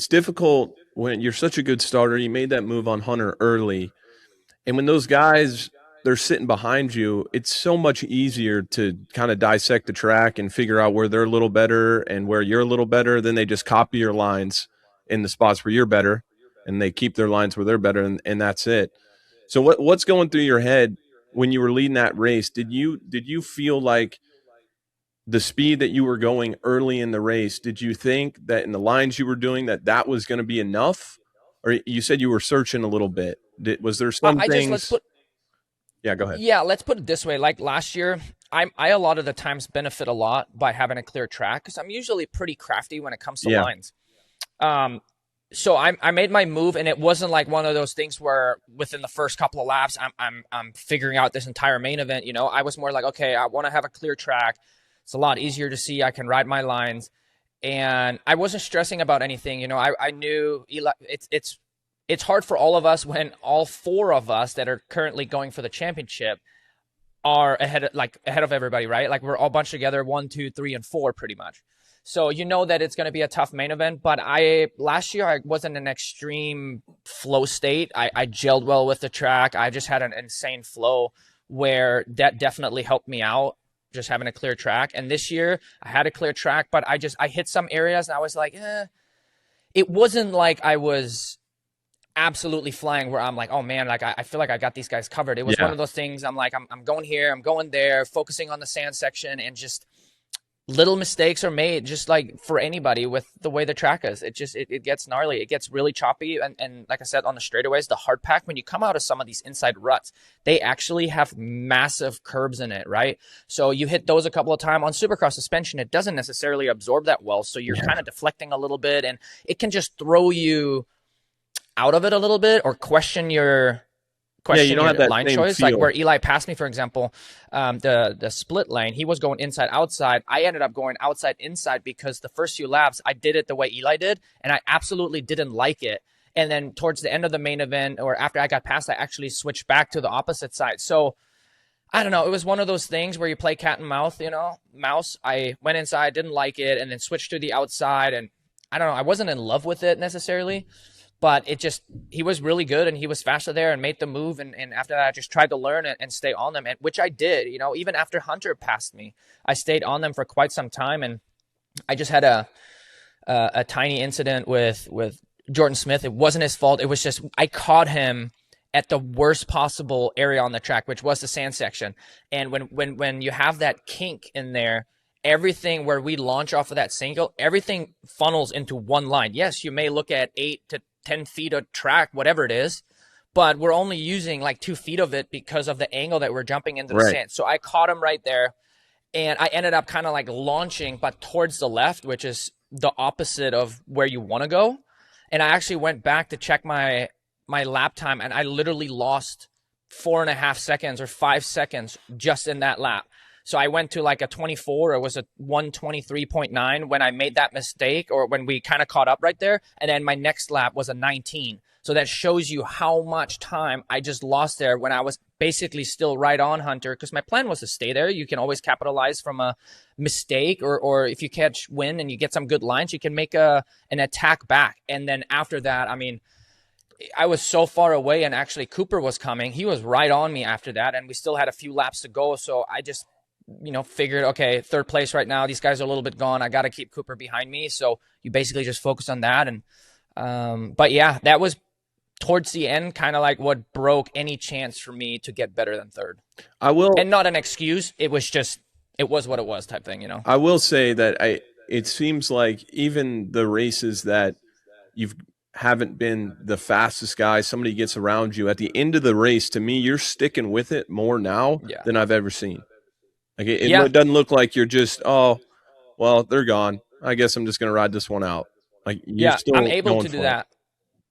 difficult when you're such a good starter. You made that move on Hunter early, and when those guys, they're sitting behind you, it's so much easier to kind of dissect the track and figure out where they're a little better and where you're a little better. Then they just copy your lines in the spots where you're better, and they keep their lines where they're better, and that's it. So what's going through your head when you were leading that race? Did you feel like the speed that you were going early in the race, did you think that in the lines you were doing that was going to be enough? Or you said you were searching a little bit. Was there some things? Yeah, go ahead. Yeah, let's put it this way. Like last year, I a lot of the times benefit a lot by having a clear track, because I'm usually pretty crafty when it comes to lines. So I made my move, and it wasn't like one of those things where within the first couple of laps, I'm figuring out this entire main event. I was more like, okay, I want to have a clear track. It's a lot easier to see. I can ride my lines, and I wasn't stressing about anything. I knew Eli, it's hard for all of us when all four of us that are currently going for the championship are ahead of everybody, right? Like we're all bunched together, 1, 2, 3, and 4 pretty much. So that it's going to be a tough main event. But last year I wasn't in an extreme flow state. I gelled well with the track. I just had an insane flow where that definitely helped me out. just having a clear track. And this year I had a clear track, but I hit some areas and I was like, it wasn't like I was absolutely flying where I'm like, oh man, like I feel like I got these guys covered. It was one of those things. I'm like, I'm going here, I'm going there, focusing on the sand section, and just little mistakes are made, just like for anybody with the way the track is. It gets gnarly. It gets really choppy. And like I said, on the straightaways, the hard pack, when you come out of some of these inside ruts, they actually have massive curbs in it, right? So you hit those a couple of times. On Supercross suspension, it doesn't necessarily absorb that well. So you're kind of deflecting a little bit, and it can just throw you out of it a little bit, or question your you don't have that line same choice. feel. Like where Eli passed me, for example, the split lane, he was going inside outside. I ended up going outside inside because the first few laps I did it the way Eli did, and I absolutely didn't like it. And then towards the end of the main event, or after I got past, I actually switched back to the opposite side. So I don't know. It was one of those things where you play cat and mouse. I went inside, didn't like it, and then switched to the outside. And I don't know. I wasn't in love with it necessarily. But he was really good, and he was faster there and made the move. And after that, I just tried to learn it and stay on them, which I did. Even after Hunter passed me, I stayed on them for quite some time. And I just had a tiny incident with Jordan Smith. It wasn't his fault. It was just I caught him at the worst possible area on the track, which was the sand section. And when you have that kink in there, everything where we launch off of that single, everything funnels into one line. Yes, you may look at 8 to 10 feet of track, whatever it is, but we're only using like 2 feet of it because of the angle that we're jumping into the sand. So I caught him right there, and I ended up kind of like launching, but towards the left, which is the opposite of where you want to go. And I actually went back to check my lap time, and I literally lost 4.5 seconds or 5 seconds just in that lap. So I went to like a 24, or it was a 123.9 when I made that mistake, or when we kind of caught up right there. And then my next lap was a 19. So that shows you how much time I just lost there when I was basically still right on Hunter, because my plan was to stay there. You can always capitalize from a mistake, or if you catch wind and you get some good lines, you can make an attack back. And then after that, I mean, I was so far away, and actually Cooper was coming. He was right on me after that, and we still had a few laps to go. So I just figured, okay, third place right now. These guys are a little bit gone. I got to keep Cooper behind me. So you basically just focus on that. And, but yeah, that was towards the end, kind of like what broke any chance for me to get better than third. And not an excuse. It was what it was type thing, I will say that it seems like even the races that you haven't been the fastest guy, somebody gets around you at the end of the race, to me, you're sticking with it more now than I've ever seen. Like it doesn't look like you're just, oh, well, they're gone. I guess I'm just going to ride this one out. Like you're still I'm able going to do for that.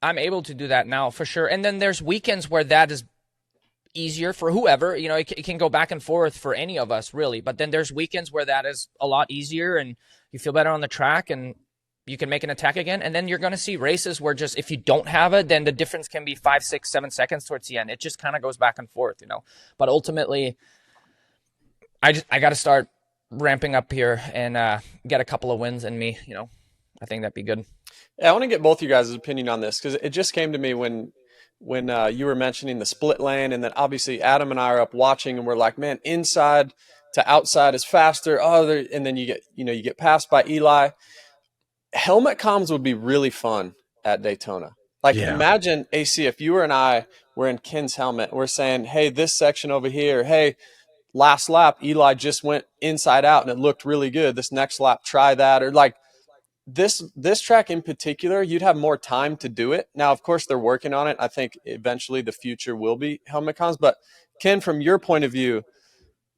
I'm able to do that now for sure. And then there's weekends where that is easier for whoever, it can go back and forth for any of us really. But then there's weekends where that is a lot easier, and you feel better on the track, and you can make an attack again. And then you're going to see races where just, if you don't have it, then the difference can be 5, 6, 7 seconds towards the end. It just kind of goes back and forth, but ultimately I got to start ramping up here and get a couple of wins in me. I think that'd be good. Yeah, I want to get both you guys' opinion on this, because it just came to me when you were mentioning the split lane, and then obviously Adam and I are up watching, and we're like, man, inside to outside is faster. And then you get passed by Eli. Helmet comms would be really fun at Daytona. Imagine, AC, if you and I were in Ken's helmet, we're saying, hey, this section over here, hey, last lap, Eli just went inside out and it looked really good. This next lap, try that. Or like this track in particular, you'd have more time to do it. Now, of course, they're working on it. I think eventually the future will be helmet comms. But Ken, from your point of view,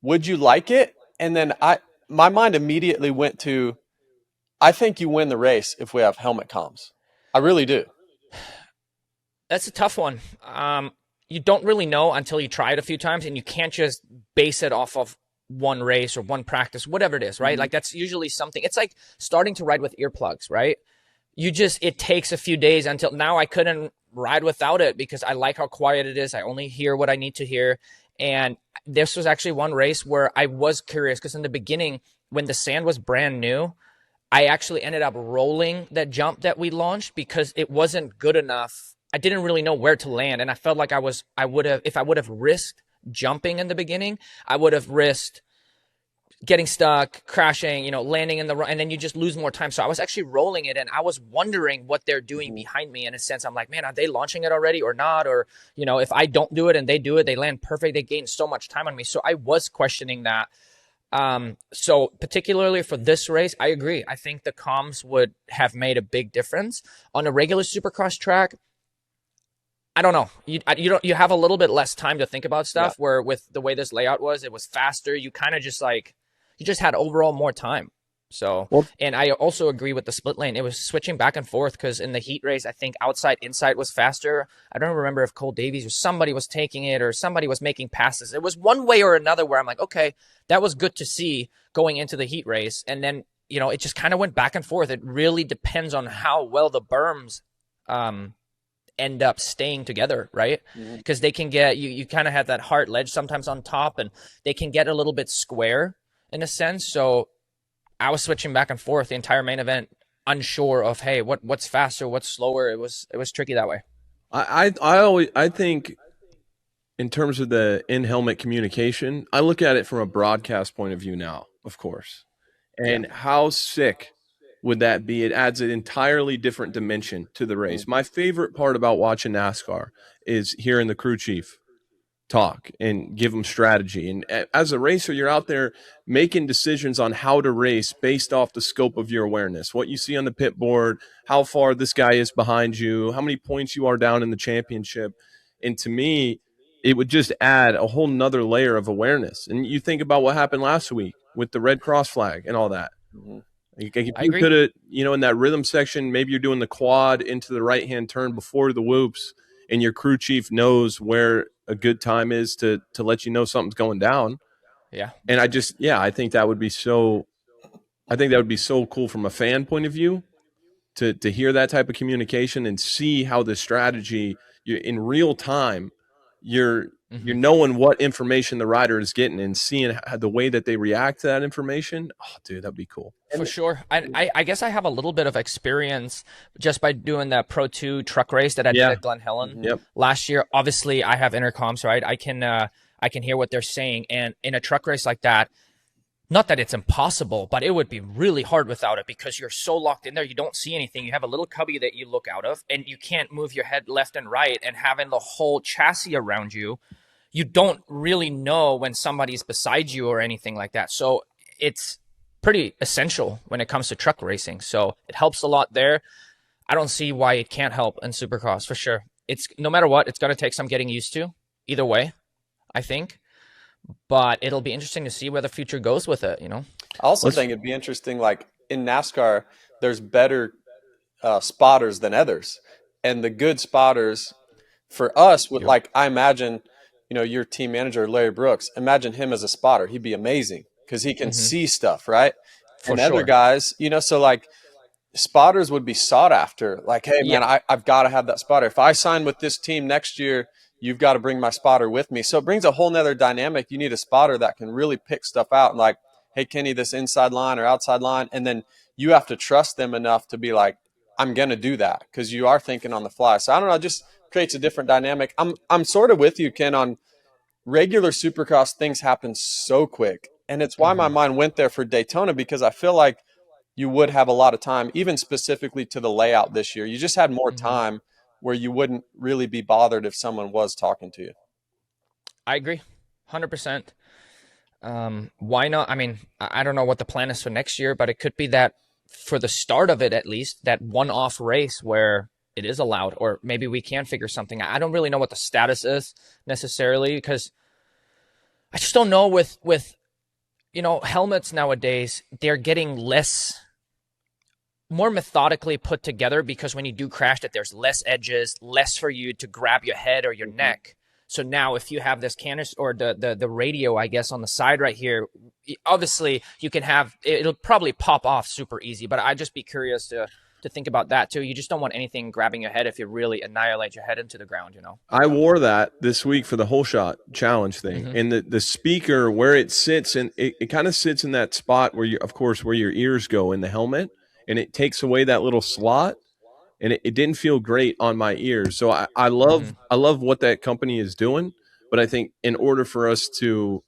would you like it? And then my mind immediately went to, I think you win the race if we have helmet comms. I really do. That's a tough one. You don't really know until you try it a few times, and you can't just base it off of one race or one practice, whatever it is, right? Like that's usually something. It's like starting to ride with earplugs, right? It takes a few days until now. I couldn't ride without it because I like how quiet it is. I only hear what I need to hear. And this was actually one race where I was curious, because in the beginning, when the sand was brand new, I actually ended up rolling that jump that we launched because it wasn't good enough. I didn't really know where to land. And I felt like if I would have risked jumping in the beginning, I would have risked getting stuck, crashing, landing in the run, and then you just lose more time. So I was actually rolling it, and I was wondering what they're doing behind me. In a sense, I'm like, man, are they launching it already or not? Or, if I don't do it and they do it, they land perfect. They gain so much time on me. So I was questioning that. So particularly for this race, I agree. I think the comms would have made a big difference on a regular Supercross track. I don't know. You have a little bit less time to think about stuff. Where with the way this layout was, it was faster. You kind of just you just had overall more time. So, and I also agree with the split lane. It was switching back and forth because in the heat race, I think outside inside was faster. I don't remember if Cole Davies or somebody was taking it or somebody was making passes. It was one way or another where I'm like, okay, that was good to see going into the heat race. And then, it just kind of went back and forth. It really depends on how well the berms end up staying together, right? Because they can get, you kind of have that hard ledge sometimes on top, and they can get a little bit square in a sense. So I was switching back and forth the entire main event, unsure of, hey, what's faster, what's slower. It was tricky that way. I think in terms of the in-helmet communication, I look at it from a broadcast point of view now, of course. And how sick would that be? It adds an entirely different dimension to the race. My favorite part about watching NASCAR is hearing the crew chief talk and give them strategy. And as a racer, you're out there making decisions on how to race based off the scope of your awareness, what you see on the pit board, how far this guy is behind you, how many points you are down in the championship. And to me, it would just add a whole nother layer of awareness. And you think about what happened last week with the red cross flag and all that. If you could have, in that rhythm section, maybe you're doing the quad into the right-hand turn before the whoops, and your crew chief knows where a good time is to let you know something's going down. Yeah. And I think that would be so cool from a fan point of view to hear that type of communication and see how the strategy in real time, you're knowing what information the rider is getting and seeing the way that they react to that information. Oh, dude, that'd be cool. For sure. I guess I have a little bit of experience just by doing that Pro 2 truck race that I did at Glen Helen last year. Obviously, I have intercoms, right? I can hear what they're saying. And in a truck race like that, not that it's impossible, but it would be really hard without it because you're so locked in there. You don't see anything. You have a little cubby that you look out of, and you can't move your head left and right. And having the whole chassis around you, you don't really know when somebody's beside you or anything like that. So it's pretty essential when it comes to truck racing. So it helps a lot there. I don't see why it can't help in Supercross for sure. It's no matter what, it's going to take some getting used to either way, I think. But it'll be interesting to see where the future goes with it, I also think it'd be interesting, like in NASCAR, there's better spotters than others. And the good spotters for us would I imagine, your team manager, Larry Brooks, imagine him as a spotter. He'd be amazing because he can see stuff, right? For and sure. other guys, so spotters would be sought after. Like, hey, man, I've got to have that spotter. If I sign with this team next year, you've got to bring my spotter with me. So it brings a whole nother dynamic. You need a spotter that can really pick stuff out and like, hey, Kenny, this inside line or outside line. And then you have to trust them enough to be like, I'm going to do that because you are thinking on the fly. So I don't know, it just creates a different dynamic. I'm sort of with you, Ken, on regular Supercross. Things happen so quick. And it's why my mind went there for Daytona, because I feel like you would have a lot of time, even specifically to the layout this year. You just had more time where you wouldn't really be bothered if someone was talking to you. I agree, 100%. Why not? I mean, I don't know what the plan is for next year, but it could be that for the start of it, at least, that one-off race where it is allowed, or maybe we can figure something. I don't really know what the status is necessarily, because I just don't know with helmets nowadays, they're getting more methodically put together, because when you do crash, that there's less edges, less for you to grab your head or your neck. So now if you have this canister or the radio, I guess, on the side right here, obviously you can have, it'll probably pop off super easy, but I'd just be curious to think about that too. You just don't want anything grabbing your head if you really annihilate your head into the ground, I wore that this week for the whole shot challenge thing. And the speaker, where it sits, and it kind of sits in that spot where where your ears go in the helmet, and it takes away that little slot, and it didn't feel great on my ears. So I love what that company is doing, but I think in order for us to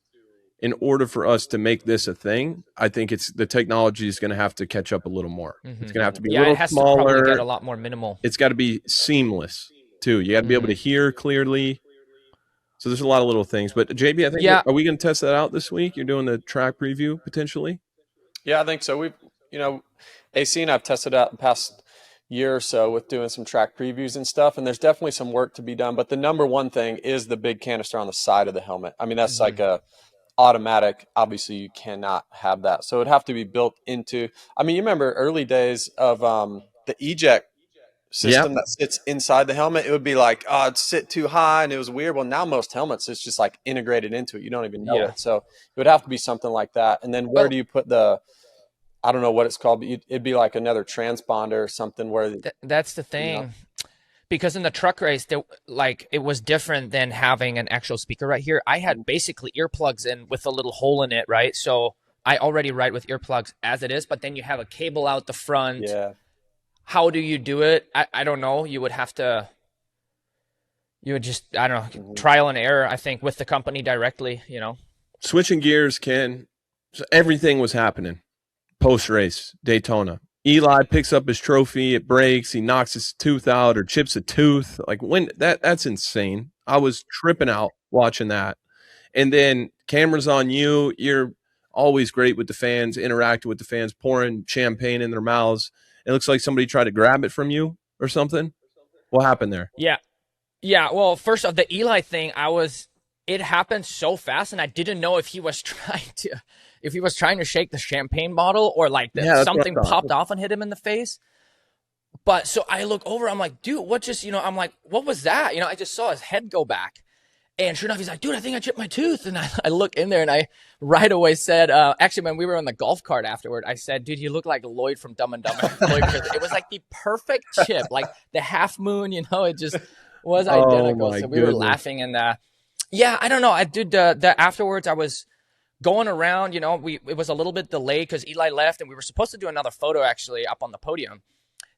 in order for us to make this a thing, I think the technology is going to have to catch up a little more. It's going to have to be a little it has smaller. to probably get a lot more minimal. It's got to be seamless too. You got to be able to hear clearly. So there's a lot of little things. But JB, I think are we going to test that out this week? You're doing the track preview potentially? Yeah, I think so. We've, AC and I've tested out the past year or so with doing some track previews and stuff, and there's definitely some work to be done. But the number one thing is the big canister on the side of the helmet. I mean, that's like a automatic. Obviously, you cannot have that. So it'd have to be built into. I mean, you remember early days of the eject system that sits inside the helmet. It would be like, oh, it'd sit too high, and it was weird. Well, now most helmets, it's just like integrated into it. You don't even know it. So it would have to be something like that. And then where do you put the? I don't know what it's called, but it'd be like another transponder or something where that's the thing. Because in the truck race, it was different than having an actual speaker right here. I had basically earplugs in with a little hole in it, right? So I already ride with earplugs as it is, but then you have a cable out the front. Yeah. How do you do it? I don't know. You would just, I don't know, trial and error, I think, with the company directly, Switching gears, Ken. So everything was happening. Post-race, Daytona. Eli picks up his trophy. It breaks. He knocks his tooth out or chips a tooth. Like that's insane. I was tripping out watching that. And then cameras on you. You're always great with the fans, interacting with the fans, pouring champagne in their mouths. It looks like somebody tried to grab it from you or something. What happened there? Yeah. Well, first off, the Eli thing, it happened so fast, and I didn't know if he was trying to shake the champagne bottle or like something popped off and hit him in the face. But so I look over, I'm like, dude, what just, I'm like, what was that? I just saw his head go back. And sure enough, he's like, dude, I think I chipped my tooth. And I look in there and I right away said, actually, when we were on the golf cart afterward, I said, dude, you look like Lloyd from Dumb and Dumber. It was like the perfect chip, like the half moon, it just was identical. So we were laughing and, I don't know. I did the afterwards. I was going around, it was a little bit delayed because Eli left and we were supposed to do another photo actually up on the podium.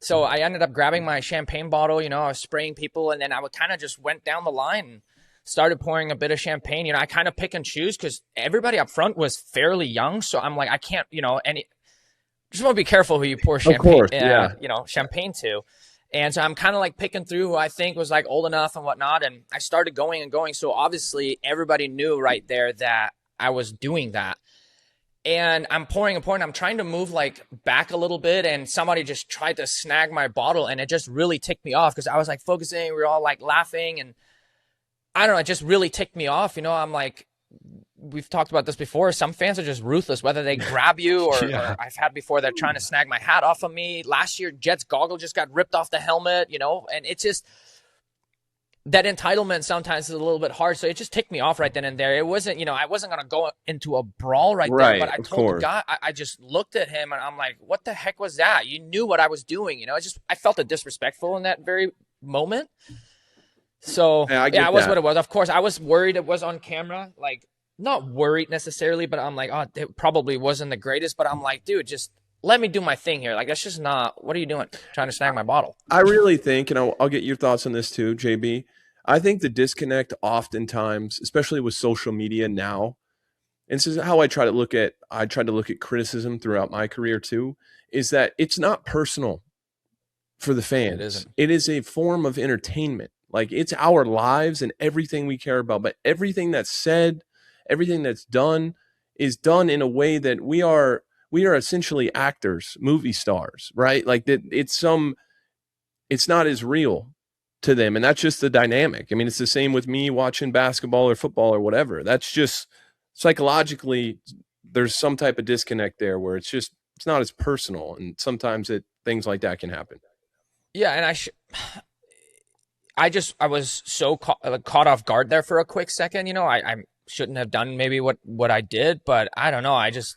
So I ended up grabbing my champagne bottle, I was spraying people, and then I would kind of just went down the line and started pouring a bit of champagne. I kind of pick and choose because everybody up front was fairly young. So I'm like, I can't, just want to be careful who you pour champagne, champagne to. And so I'm kind of like picking through who I think was like old enough and whatnot. And I started going and going. So obviously everybody knew right there that I was doing that. And I'm pouring and pouring. I'm trying to move like back a little bit. And somebody just tried to snag my bottle. And it just really ticked me off because I was like focusing. We were all like laughing. And I don't know, it just really ticked me off. I'm like, we've talked about this before. Some fans are just ruthless, whether they grab you or I've had before, they're trying to snag my hat off of me. Last year, Jet's goggle just got ripped off the helmet, and it's just that entitlement sometimes is a little bit hard. So it just ticked me off right then and there. It wasn't, I wasn't going to go into a brawl right there, but I told the guy, I just looked at him and I'm like, what the heck was that? You knew what I was doing. I felt it disrespectful in that very moment. So it was what it was. Of course, I was worried it was on camera, like, not worried necessarily, but I'm like, oh, it probably wasn't the greatest. But I'm like, dude, just let me do my thing here. Like, that's just not, what are you doing? Trying to snag my bottle. I really think, and I'll get your thoughts on this too, JB. I think the disconnect oftentimes, especially with social media now, and this is how I tried to look at criticism throughout my career too, is that it's not personal for the fans. It isn't. It is a form of entertainment. Like, it's our lives and everything we care about, but everything that's said, everything that's done is done in a way that we are essentially actors, movie stars, right? Like that it's not as real to them. And that's just the dynamic. I mean, it's the same with me watching basketball or football or whatever. That's just psychologically, there's some type of disconnect there where it's not as personal. And sometimes things like that can happen. Yeah. And I was so caught off guard there for a quick second. I shouldn't have done maybe what I did, but I don't know. I just,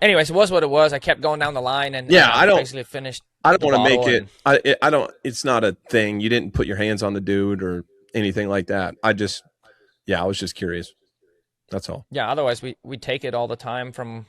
anyways, it was what it was. I kept going down the line and basically finished. I don't want to make it. I don't, it's not a thing. You didn't put your hands on the dude or anything like that. I was just curious. That's all. Yeah. Otherwise we take it all the time from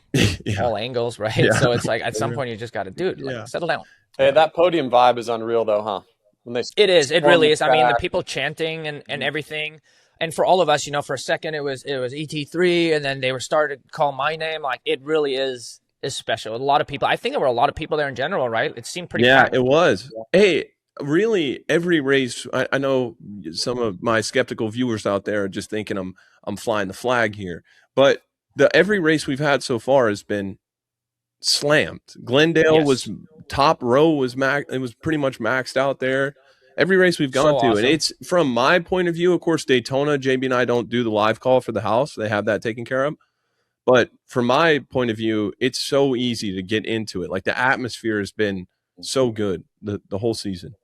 all angles. Right. Yeah. So it's like, at some point you just got to, dude, settle down. Hey, that podium vibe is unreal though, huh? when they It is. It storm really the is. I mean, the track. people chanting and everything. And for all of us, for a second it was ET3, and then they were started to call my name. Like, it really is special. A lot of people. I think there were a lot of people there in general, right? It seemed pretty packed. It was. Hey, really, every race. I know some of my skeptical viewers out there are just thinking I'm flying the flag here, but every race we've had so far has been slammed. Glendale was top row was it was pretty much maxed out there. Every race we've gone to, awesome. And it's from my point of view. Of course, Daytona, JB and I don't do the live call for the house; they have that taken care of. But from my point of view, it's so easy to get into it. Like, the atmosphere has been so good the whole season.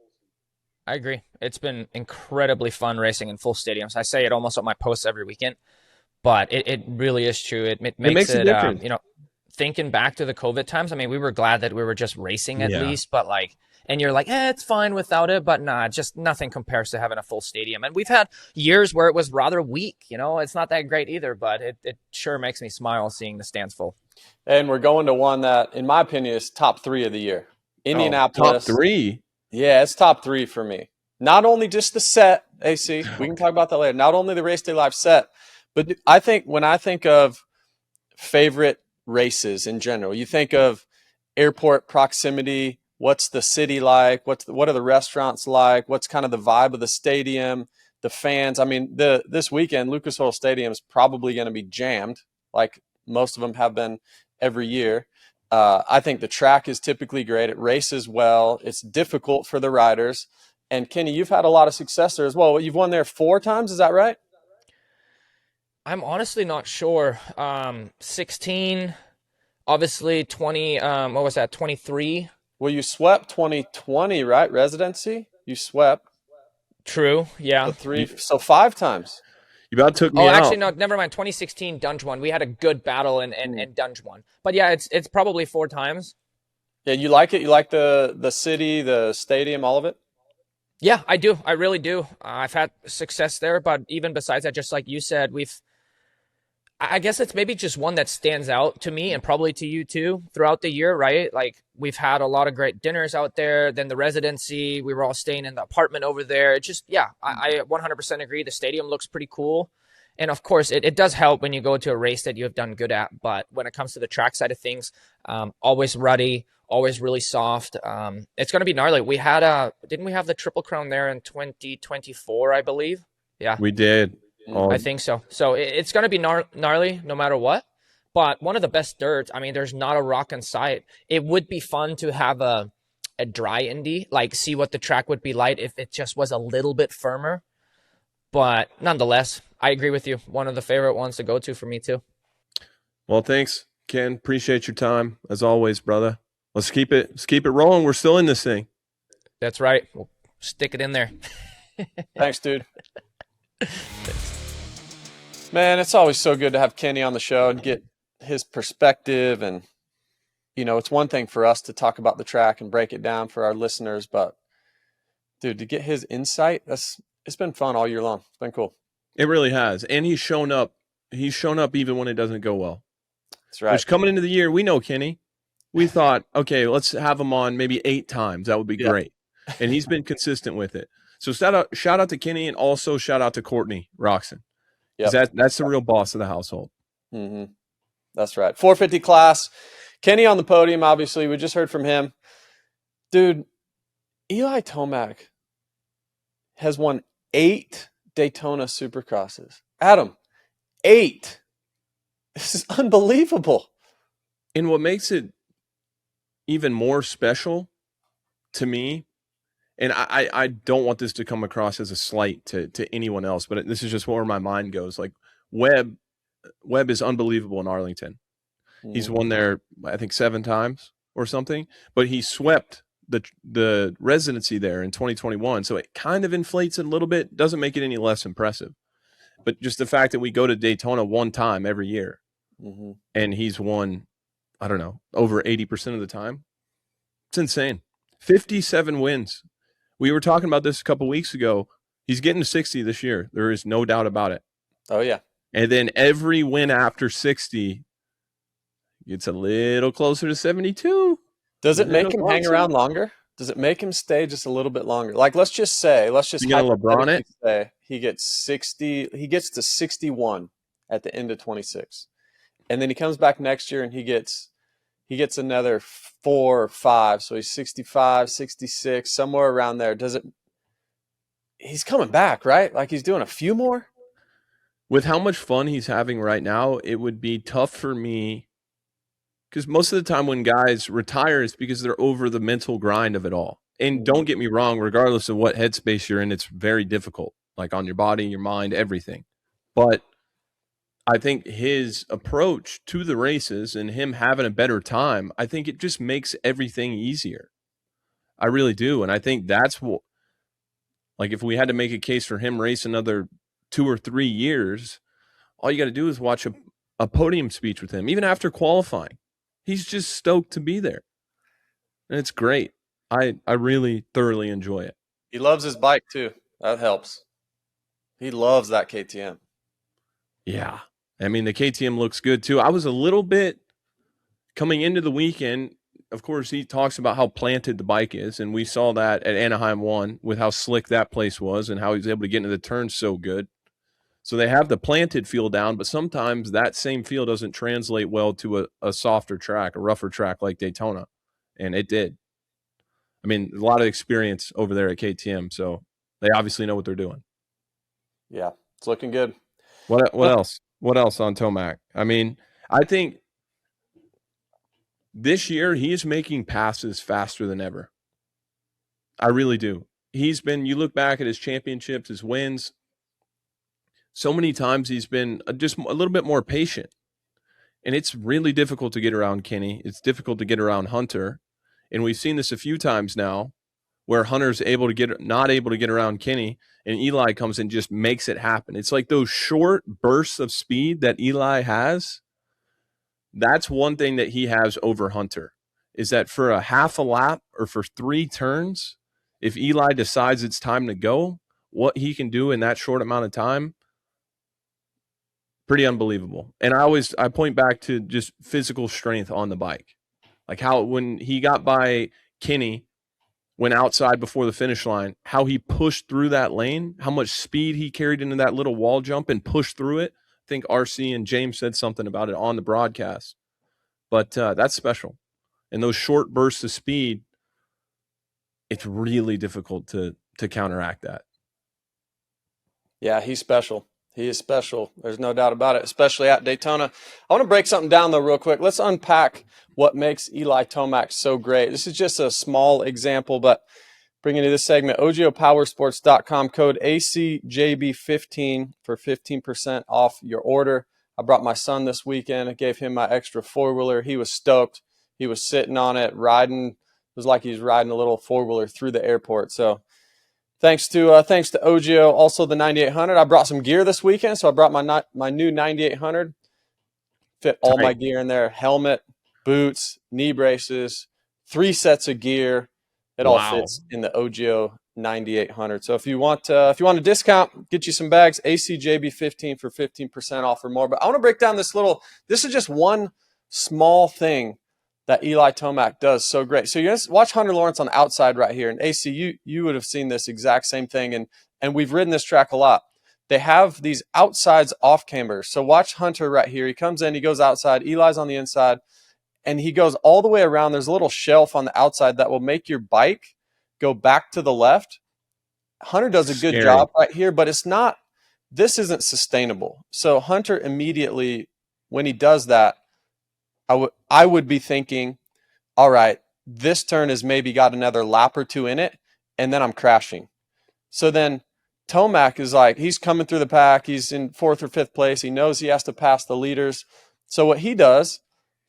I agree. It's been incredibly fun racing in full stadiums. I say it almost on my posts every weekend, but it really is true. It makes a difference. Thinking back to the COVID times, I mean, we were glad that we were just racing at least, but and you're like, it's fine without it, but nah, just nothing compares to having a full stadium. And we've had years where it was rather weak, it's not that great either, but it sure makes me smile seeing the stands full. And we're going to one that, in my opinion, is top 3 of the year. Indianapolis. Top 3? Yeah, it's top 3 for me. Not only just the set, AC, we can talk about that later. Not only the race day live set, but I think when I think of favorite races in general, you think of airport proximity. What's the city like? What are the restaurants like? What's kind of the vibe of the stadium, the fans? I mean, this weekend, Lucas Oil Stadium is probably going to be jammed, like most of them have been every year. I think the track is typically great. It races well. It's difficult for the riders. And Kenny, you've had a lot of success there as well. You've won there 4 times, is that right? I'm honestly not sure. 16, obviously 20. What was that? 23. Well, you swept 2020, right? Residency, you swept. True. Yeah. So 5 times. You about took me out. Oh, actually, no, never mind. 2016 Dunge won. We had a good battle and Dunge won. But yeah, it's probably 4 times. Yeah, you like it? You like the city, the stadium, all of it? Yeah, I do. I really do. I've had success there, but even besides that, just like you said, I guess it's maybe just one that stands out to me and probably to you too throughout the year, right? Like, we've had a lot of great dinners out there. Then the residency, we were all staying in the apartment over there. It just, I 100% agree. The stadium looks pretty cool. And of course, it does help when you go to a race that you have done good at. But when it comes to the track side of things, always ruddy, always really soft. It's going to be gnarly. We had didn't we have the Triple Crown there in 2024, I believe? Yeah. We did. I think so. So it's going to be gnarly no matter what. But one of the best dirts, I mean, there's not a rock in sight. It would be fun to have a dry Indy, like see what the track would be like if it just was a little bit firmer. But nonetheless, I agree with you. One of the favorite ones to go to for me too. Well, thanks, Ken. Appreciate your time as always, brother. Let's keep it rolling. We're still in this thing. That's right. We'll stick it in there. Thanks, dude. Man, it's always so good to have Kenny on the show and get his perspective. And, it's one thing for us to talk about the track and break it down for our listeners, but dude, to get his insight, it's been fun all year long. It's been cool. It really has. And he's shown up. He's shown up even when it doesn't go well. That's right. Which, coming into the year, we know Kenny. We thought, okay, let's have him on maybe 8 times. That would be great. And he's been consistent with it. So shout out to Kenny, and also shout out to Courtney Roczen. Yep. That's the real boss of the household. Mm-hmm. That's right. 450 class. Kenny on the podium, obviously. We just heard from him. Dude, Eli Tomac has won 8 Daytona Supercrosses. Adam, 8. This is unbelievable. And what makes it even more special to me, and I don't want this to come across as a slight to anyone else, but this is just where my mind goes. Like, Webb is unbelievable in Arlington. He's won there, I think, 7 times or something, but he swept the residency there in 2021. So it kind of inflates it a little bit. Doesn't make it any less impressive. But just the fact that we go to Daytona 1 time every year, and he's won, I don't know, over 80% of the time. It's insane. 57 wins. We were talking about this a couple weeks ago. He's getting to 60 this year. There is no doubt about it. Oh, yeah. And then every win after 60 gets a little closer to 72. Does it make him hang around longer? does it make him stay just a little bit longer? Like, let's just You gonna LeBron it? say he gets 60, he gets to 61 at the end of 26. And then he comes back next year and he gets another 4 or 5. So he's 65, 66, somewhere around there. He's coming back, right? Like he's doing a few more? With how much fun he's having right now, it would be tough for me, because most of the time when guys retire, it's because they're over the mental grind of it all. And don't get me wrong, regardless of what headspace you're in, it's very difficult, like on your body, your mind, everything. But I think his approach to the races and him having a better time, I think it just makes everything easier. I really do. And I think that's what, like, if we had to make a case for him race another 2 or 3 years, all you got to do is watch a podium speech with him, even after qualifying. He's just stoked to be there. And it's great. I really thoroughly enjoy it. He loves his bike too. That helps. He loves that KTM. Yeah. I mean, the KTM looks good too. I was a little bit coming into the weekend. Of course, he talks about how planted the bike is, and we saw that at Anaheim 1 with how slick that place was and how he was able to get into the turns so good. So they have the planted feel down, but sometimes that same feel doesn't translate well to a softer track, a rougher track like Daytona, and it did. I mean, a lot of experience over there at KTM, so they obviously know what they're doing. Yeah, it's looking good. What else? What else on Tomac? I mean, I think this year he is making passes faster than ever. I really do. You look back at his championships, his wins, so many times he's been just a little bit more patient. And it's really difficult to get around Kenny. It's difficult to get around Hunter. And we've seen this a few times now where Hunter's not able to get around Kenny, and Eli comes and just makes it happen. It's like those short bursts of speed that Eli has. That's one thing that he has over Hunter, is that for a half a lap or for 3 turns, if Eli decides it's time to go, what he can do in that short amount of time, pretty unbelievable. And I point back to just physical strength on the bike. Like how when he got by Kenny, went outside before the finish line, how he pushed through that lane, how much speed he carried into that little wall jump and pushed through it. I think RC and James said something about it on the broadcast. But that's special. And those short bursts of speed, it's really difficult to counteract that. Yeah, he's special. He is special. There's no doubt about it, especially at Daytona. I want to break something down, though, real quick. Let's unpack what makes Eli Tomac so great. This is just a small example, but bringing you this segment, OgioPowersports.com, code ACJB15 for 15% off your order. I brought my son this weekend. I gave him my extra 4-wheeler. He was stoked. He was sitting on it, riding. It was like he was riding a little 4-wheeler through the airport. So thanks to Ogio, also the 9800. I brought some gear this weekend, so I brought my new 9800. Fit all my gear in there: helmet, boots, knee braces, 3 sets of gear. It all fits in the Ogio 9800. So if you want a discount, get you some bags. ACJB15 for 15% off or more. But I want to break down this is just one small thing that Eli Tomac does so great. So you guys watch Hunter Lawrence on the outside right here. And AC, you would have seen this exact same thing. And we've ridden this track a lot. They have these outsides off cambers. So watch Hunter right here. He comes in, he goes outside. Eli's on the inside. And he goes all the way around. There's a little shelf on the outside that will make your bike go back to the left. Hunter does a good job right here, but this isn't sustainable. So Hunter immediately, when he does that, I would be thinking, all right, this turn has maybe got another lap or 2 in it, and then I'm crashing. So then Tomac is like, he's coming through the pack. He's in 4th or 5th place. He knows he has to pass the leaders. So what he does,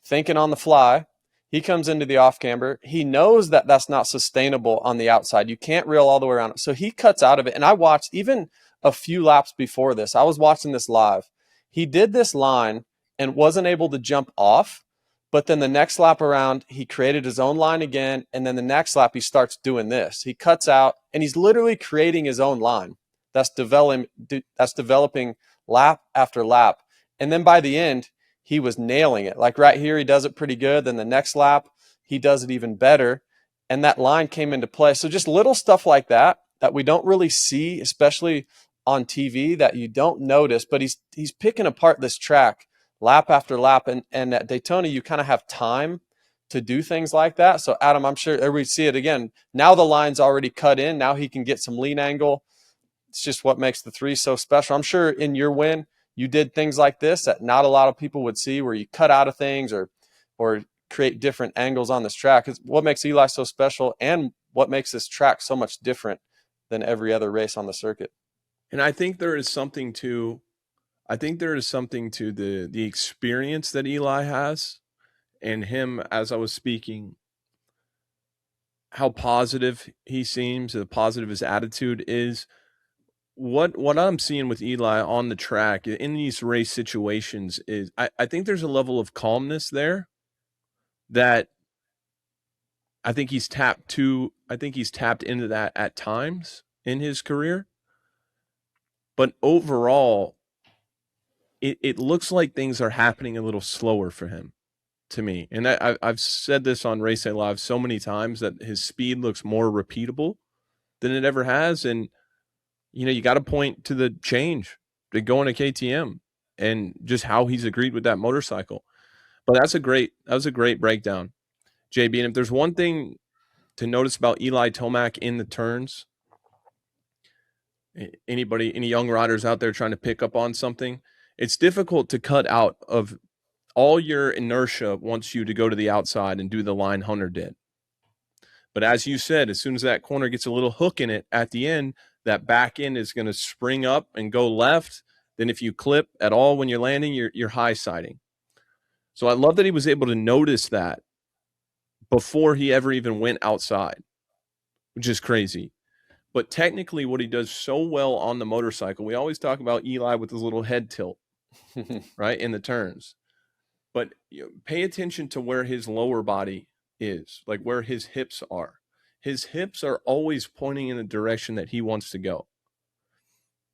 thinking on the fly, he comes into the off camber. He knows that that's not sustainable on the outside. You can't reel all the way around it. So he cuts out of it. And I watched even a few laps before this. I was watching this live. He did this line and wasn't able to jump off. But then the next lap around, he created his own line again. And then the next lap, he starts doing this. He cuts out, and he's literally creating his own line. That's developing lap after lap. And then by the end, he was nailing it. Like right here, he does it pretty good. Then the next lap, he does it even better. and that line came into play. So just little stuff like that we don't really see, especially on TV, that you don't notice, but he's picking apart this track lap after lap. And at Daytona, you kind of have time to do things like that. So Adam, I'm sure everybody see it again. Now the line's already cut in. Now he can get some lean angle. It's just what makes the 3 so special. I'm sure in your win, you did things like this that not a lot of people would see, where you cut out of things or create different angles on this track. Is what makes Eli so special, and what makes this track so much different than every other race on the circuit. And I think there is something to the experience that Eli has, and him, as I was speaking, how positive he seems, how positive his attitude is. What I'm seeing with Eli on the track in these race situations is I think there's a level of calmness there that I think he's tapped into that at times in his career. But overall, it looks like things are happening a little slower for him, to me. And I've said this on Race Day Live so many times, that his speed looks more repeatable than it ever has. And, you got to point to the change to going to KTM and just how he's agreed with that motorcycle. But that was a great breakdown, JB. And if there's one thing to notice about Eli Tomac in the turns, any young riders out there trying to pick up on something, it's difficult to cut out of all your inertia wants you to go to the outside and do the line Hunter did. But as you said, as soon as that corner gets a little hook in it at the end, that back end is going to spring up and go left. Then if you clip at all when you're landing, you're high siding. So I love that he was able to notice that before he ever even went outside, which is crazy. But technically what he does so well on the motorcycle, we always talk about Eli with his little head tilt, right, in the turns. But pay attention to where his lower body is, like where his hips are. His hips are always pointing in the direction that he wants to go.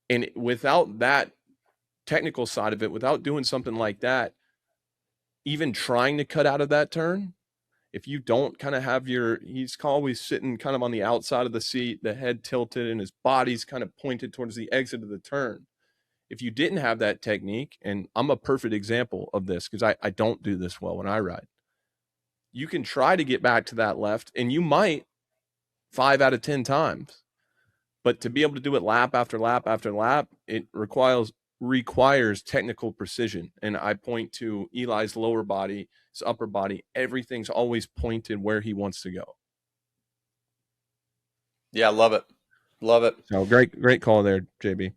And without that technical side of it, without doing something like that, even trying to cut out of that turn, if you don't kind of have he's always sitting kind of on the outside of the seat, the head tilted and his body's kind of pointed towards the exit of the turn. If you didn't have that technique, and I'm a perfect example of this because I don't do this well when I ride, you can try to get back to that left, and you might 5 out of 10 times. But to be able to do it lap after lap after lap, it requires technical precision. And I point to Eli's lower body, his upper body, everything's always pointed where he wants to go. Yeah, love it. Love it. So great call there, JB.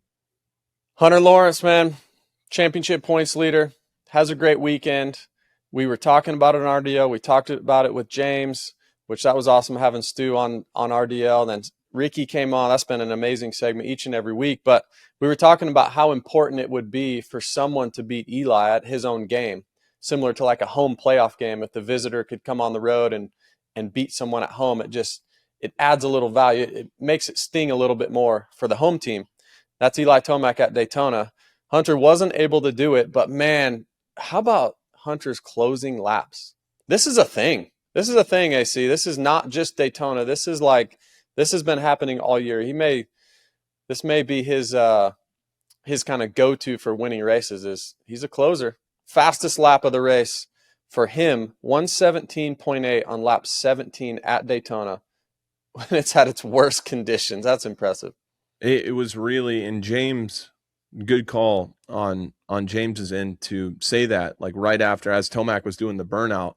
Hunter Lawrence, man, championship points leader, has a great weekend. We were talking about it on RDL. We talked about it with James, which that was awesome having Stu on RDL. And then Ricky came on. That's been an amazing segment each and every week. But we were talking about how important it would be for someone to beat Eli at his own game, similar to like a home playoff game. If the visitor could come on the road and beat someone at home, it adds a little value. It makes it sting a little bit more for the home team. That's Eli Tomac at Daytona. Hunter wasn't able to do it, but man, how about Hunter's closing laps? This is a thing. This is a thing, AC. This is not just Daytona. This has been happening all year. This may be his kind of go-to for winning races. Is he's a closer. Fastest lap of the race for him, 1:17.8 on lap 17 at Daytona when it's at its worst conditions. That's impressive. It was really, and James, good call on James's end to say that, like right after, as Tomac was doing the burnout.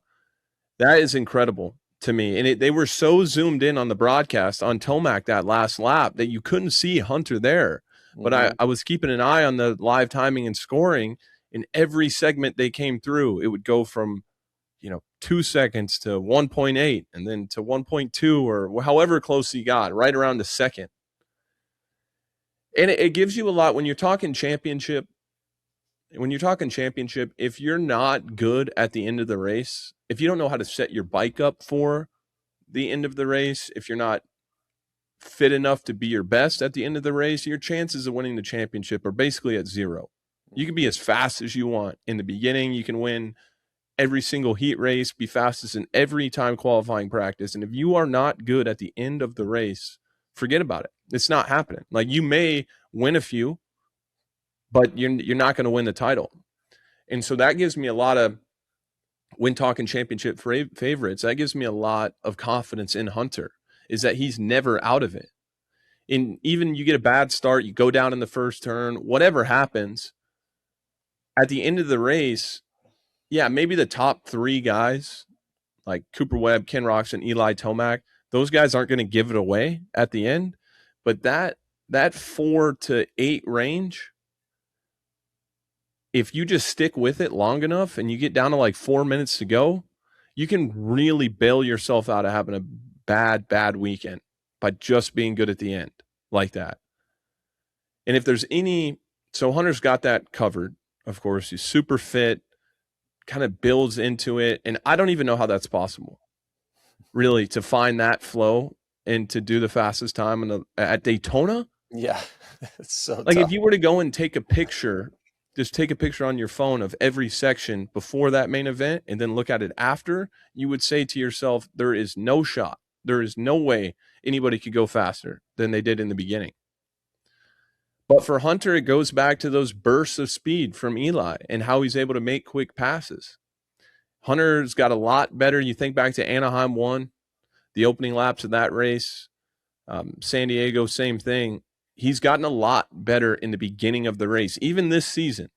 That is incredible to me. And they were so zoomed in on the broadcast on Tomac that last lap that you couldn't see Hunter there. But I was keeping an eye on the live timing and scoring. In every segment they came through, it would go from 2 seconds to 1.8 and then to 1.2 or however close he got, right around the second. And it gives you a lot when you're talking championship. When you're talking championship, if you're not good at the end of the race, if you don't know how to set your bike up for the end of the race, if you're not fit enough to be your best at the end of the race, your chances of winning the championship are basically at zero. You can be as fast as you want in the beginning. You can win every single heat race, be fastest in every time qualifying practice. And if you are not good at the end of the race, forget about it. It's not happening. Like, you may win a few, but you're not going to win the title. And so that gives me a lot of, when talking championship favorites, that gives me a lot of confidence in Hunter, is that he's never out of it. And even you get a bad start, you go down in the first turn, whatever happens, at the end of the race, yeah, maybe the top 3 guys, like Cooper Webb, Ken Roczen, Eli, Tomac, those guys aren't going to give it away at the end. But that 4 to 8 range, if you just stick with it long enough and you get down to like 4 minutes to go, you can really bail yourself out of having a bad weekend by just being good at the end like that. And if there's any, so Hunter's got that covered, of course. He's super fit, kind of builds into it. And I don't even know how that's possible, really, to find that flow and to do the fastest time at Daytona. Yeah, it's so like tough. If you were to go and take a picture, just take a picture on your phone of every section before that main event and then look at it after, you would say to yourself, there is no shot. There is no way anybody could go faster than they did in the beginning. But for Hunter, it goes back to those bursts of speed from Eli and how he's able to make quick passes. Hunter's got a lot better. You think back to Anaheim 1, the opening laps of that race, San Diego, same thing. He's gotten a lot better in the beginning of the race. Even this season,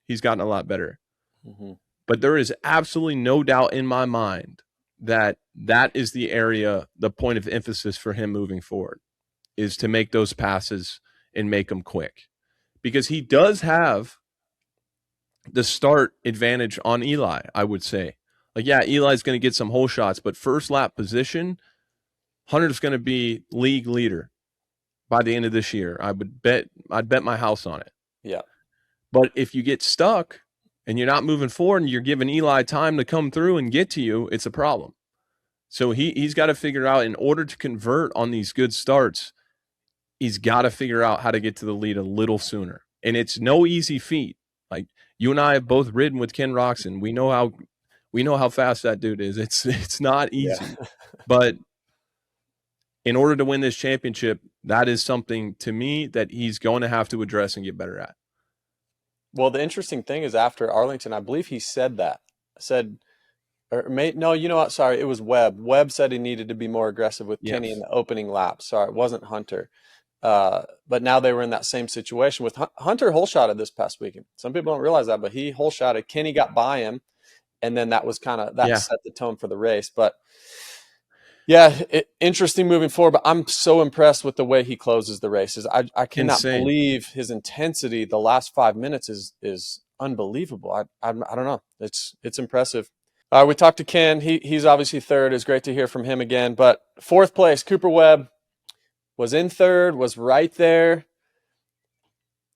he's gotten a lot better. Mm-hmm. But there is absolutely no doubt in my mind that is the area, the point of emphasis for him moving forward, is to make those passes and make them quick. Because he does have the start advantage on Eli, I would say. Like, yeah, Eli's going to get some hole shots, but first lap position, Hunter's going to be league leader by the end of this year. I'd bet my house on it. Yeah. But if you get stuck and you're not moving forward and you're giving Eli time to come through and get to you, it's a problem. So he's got to figure out, in order to convert on these good starts, he's got to figure out how to get to the lead a little sooner. And it's no easy feat. Like, you and I have both ridden with Ken Roczen. We know how fast that dude is. It's not easy. Yeah. But in order to win this championship, that is something, to me, that he's going to have to address and get better at. Well, the interesting thing is, after Arlington, I believe he said that. No, you know what? Sorry, it was Webb. Webb said he needed to be more aggressive with Kenny in the opening lap. Sorry, it wasn't Hunter. But now they were in that same situation with Hunter hole-shotted this past weekend. Some people don't realize that, but he hole-shotted. Kenny got by him, and then that was set the tone for the race. But yeah, interesting moving forward. But I'm so impressed with the way he closes the races. I cannot believe his intensity. The last 5 minutes is unbelievable. I don't know. It's impressive. We talked to Ken. He's obviously third. It's great to hear from him again. But fourth place, Cooper Webb was in third, was right there.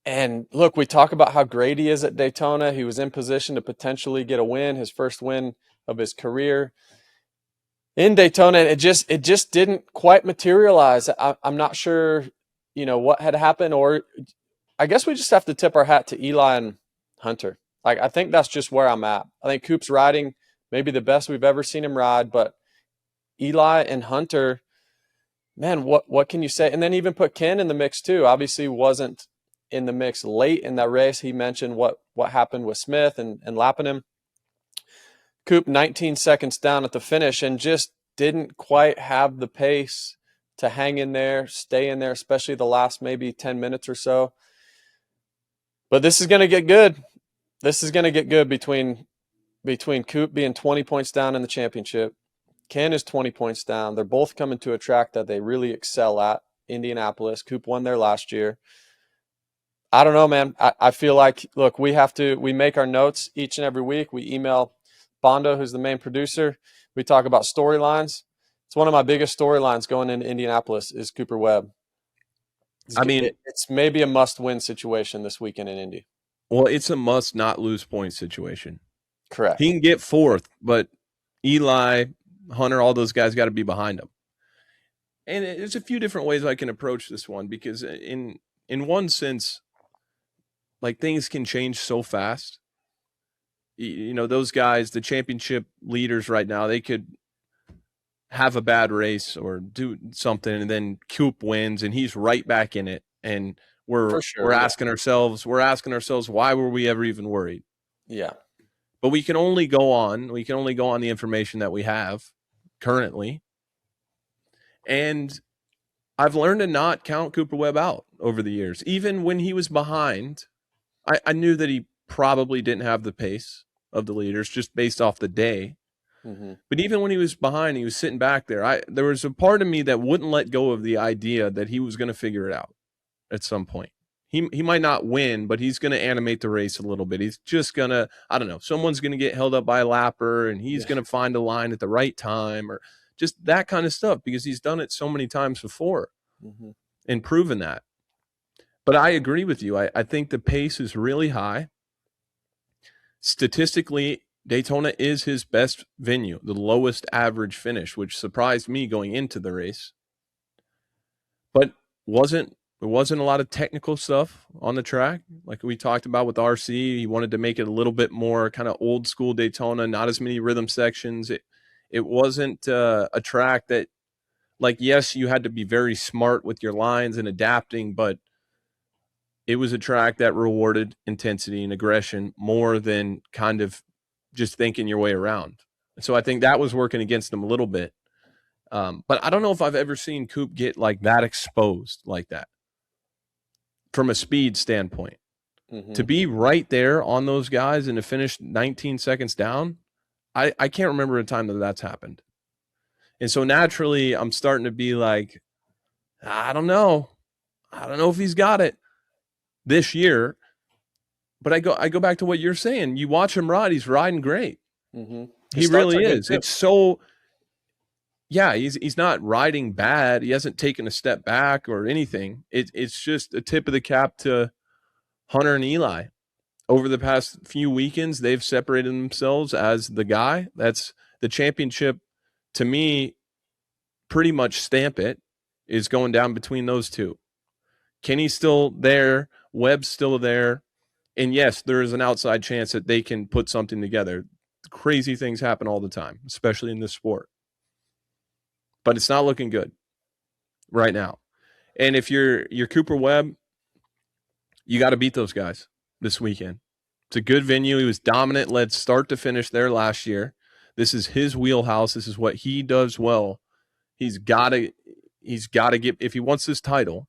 And look, we talk about how great he is at Daytona. He was in position to potentially get a win, his first win of his career in Daytona. And it just didn't quite materialize. I'm not sure, what had happened, or I guess we just have to tip our hat to Eli and Hunter. Like, I think that's just where I'm at. I think Coop's riding maybe the best we've ever seen him ride, but Eli and Hunter, man, what can you say? And then even put Ken in the mix too. Obviously wasn't in the mix late in that race. He mentioned what happened with Smith and lapping him. Coop 19 seconds down at the finish and just didn't quite have the pace to hang in there, stay in there, especially the last maybe 10 minutes or so. But this is going to get good. This is going to get good between Coop being 20 points down in the championship. Ken is 20 points down. They're both coming to a track that they really excel at, Indianapolis. Coop won there last year. I don't know, man. I feel like, look, we make our notes each and every week. We email Bondo, who's the main producer. We talk about storylines. It's one of my biggest storylines going into Indianapolis is Cooper Webb. It's maybe a must-win situation this weekend in Indy. Well, it's a must not lose point situation. Correct. He can get fourth, but Eli, Hunter, all those guys got to be behind him. And there's a few different ways I can approach this one, because in in one sense, like, things can change so fast. those guys, the championship leaders right now, they could have a bad race or do something, and then Coop wins and he's right back in it. And we're asking ourselves, why were we ever even worried? Yeah. But we can only go on the information that we have currently. And I've learned to not count Cooper Webb out over the years. Even when he was behind, I knew that he probably didn't have the pace of the leaders just based off the day. Mm-hmm. But even when he was behind, he was sitting back there. There was a part of me that wouldn't let go of the idea that he was going to figure it out at some point. He might not win, but he's going to animate the race a little bit. He's just going to, I don't know, someone's going to get held up by a lapper and he's going to find a line at the right time, or just that kind of stuff, because he's done it so many times before and proven that. But I agree with you. I think the pace is really high. Statistically, Daytona is his best venue, the lowest average finish, which surprised me going into the race. But there wasn't a lot of technical stuff on the track. Like we talked about with RC, he wanted to make it a little bit more kind of old school Daytona, not as many rhythm sections. It wasn't a track that, like, yes, you had to be very smart with your lines and adapting, but it was a track that rewarded intensity and aggression more than kind of just thinking your way around. So I think that was working against him a little bit. But I don't know if I've ever seen Coop get like that exposed like that from a speed standpoint. To be right there on those guys and to finish 19 seconds down, I can't remember a time that that's happened. And so naturally, I'm starting to be like, I don't know if he's got it this year. But I go back to what you're saying. You watch him ride; he's riding great. He really is. It's so, yeah. He's not riding bad. He hasn't taken a step back or anything. It's just a tip of the cap to Hunter and Eli. Over the past few weekends, they've separated themselves as the guy. That's the championship. To me, pretty much stamp it is going down between those two. Kenny's still there. Webb's still there. And yes, there is an outside chance that they can put something together. Crazy things happen all the time, especially in this sport. But it's not looking good right now. And if you're Cooper Webb, you got to beat those guys this weekend. It's a good venue. He was dominant, led start to finish there last year. This is his wheelhouse. This is what he does well. He's got to get, if he wants this title,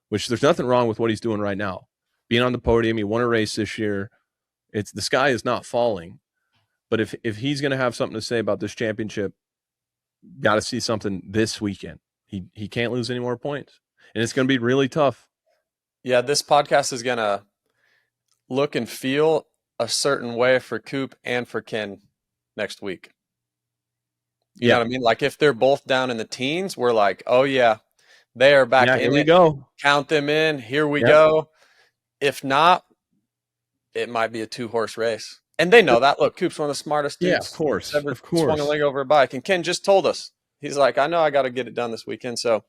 which there's nothing wrong with what he's doing right now. Being on the podium, he won a race this year. The sky is not falling. But if he's going to have something to say about this championship, got to see something this weekend. He can't lose any more points. And it's going to be really tough. Yeah, this podcast is going to look and feel a certain way for Coop and for Ken next week. You know what I mean? Like if they're both down in the teens, we're like, oh yeah, they are back in here we it. Go. Count them in. Here we go. If not, it might be a 2-horse race. And they know that. Look, Coop's one of the smartest dudes. Yeah, of course. Ever swung a leg over a bike. And Ken just told us. He's like, I know I got to get it done this weekend. So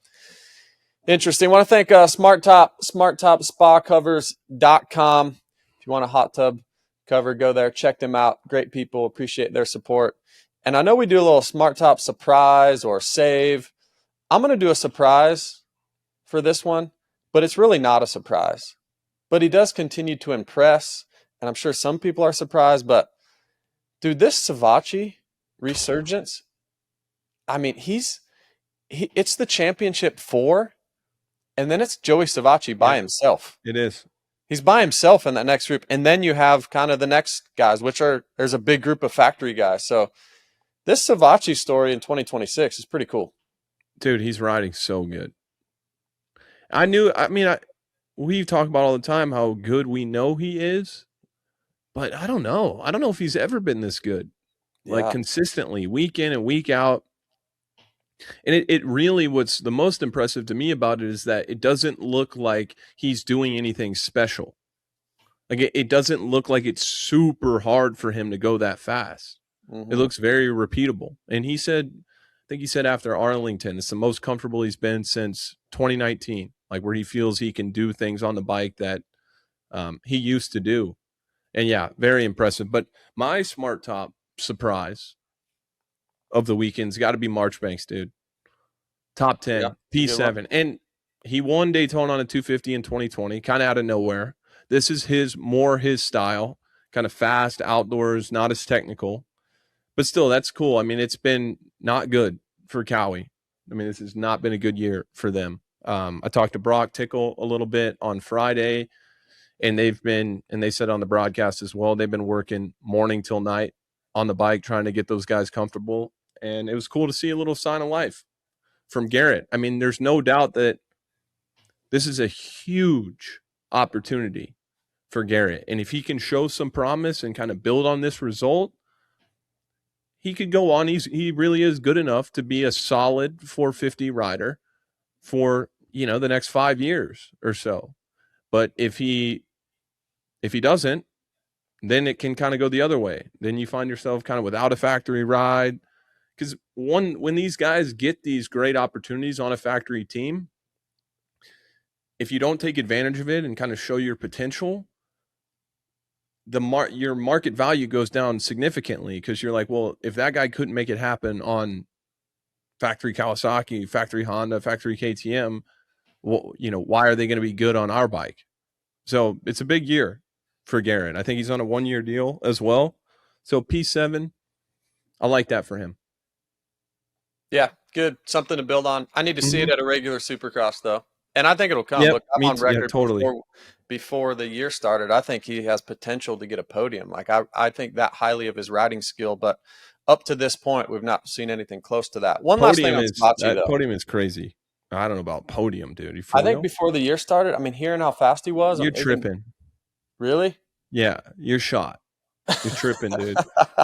interesting. I want to thank Smartop, smartopspacovers.com. If you want a hot tub cover, go there. Check them out. Great people. Appreciate their support. And I know we do a little Smartop surprise or save. I'm going to do a surprise for this one, but it's really not a surprise. But he does continue to impress, and I'm sure some people are surprised. But, dude, this Savatgy resurgence, I mean, it's the championship 4, and then it's Joey Savatgy by himself. It is. He's by himself in that next group, and then you have kind of the next guys, there's a big group of factory guys. So this Savatgy story in 2026 is pretty cool. Dude, he's riding so good. We talk about all the time how good we know he is, but I don't know. I don't know if he's ever been this good, like consistently, week in and week out. And it really, what's the most impressive to me about it is that it doesn't look like he's doing anything special. Like it doesn't look like it's super hard for him to go that fast. It looks very repeatable. And I think he said after Arlington, it's the most comfortable he's been since 2019, like where he feels he can do things on the bike that he used to do. And yeah, very impressive. But my Smartop surprise of the weekend's got to be Marchbanks, dude. Top 10, Yeah, P7. And he won Daytona on a 250 in 2020, kind of out of nowhere. This is his style, kind of fast, outdoors, not as technical. But still, that's cool. I mean, it's been not good for Cowie. I mean, this has not been a good year for them. I talked to Brock Tickle a little bit on Friday, and they said on the broadcast as well, they've been working morning till night on the bike, trying to get those guys comfortable. And it was cool to see a little sign of life from Garrett. I mean, there's no doubt that this is a huge opportunity for Garrett. And if he can show some promise and kind of build on this result, he could go on. He really is good enough to be a solid 450 rider for, the next 5 years or so. But if he doesn't, then it can kind of go the other way. Then you find yourself kind of without a factory ride. Because when these guys get these great opportunities on a factory team, if you don't take advantage of it and kind of show your potential, your market value goes down significantly, because you're like, well, if that guy couldn't make it happen on factory Kawasaki, factory Honda, factory KTM, well, why are they going to be good on our bike? So it's a big year for Garrett. I think he's on a 1-year deal as well. So P7, I like that for him. Yeah, good. Something to build on. I need to see it at a regular Supercross, though. And I think it'll come. Yep, Look, I'm on record totally. before the year started. I think he has potential to get a podium. Like, I think that highly of his riding skill. But up to this point, we've not seen anything close to that. Last thing on Savatgy, though. Podium is crazy. I don't know about podium, dude. I think before the year started, I mean, hearing how fast he was. You're tripping. Really? Yeah, you're shot. You're tripping, dude.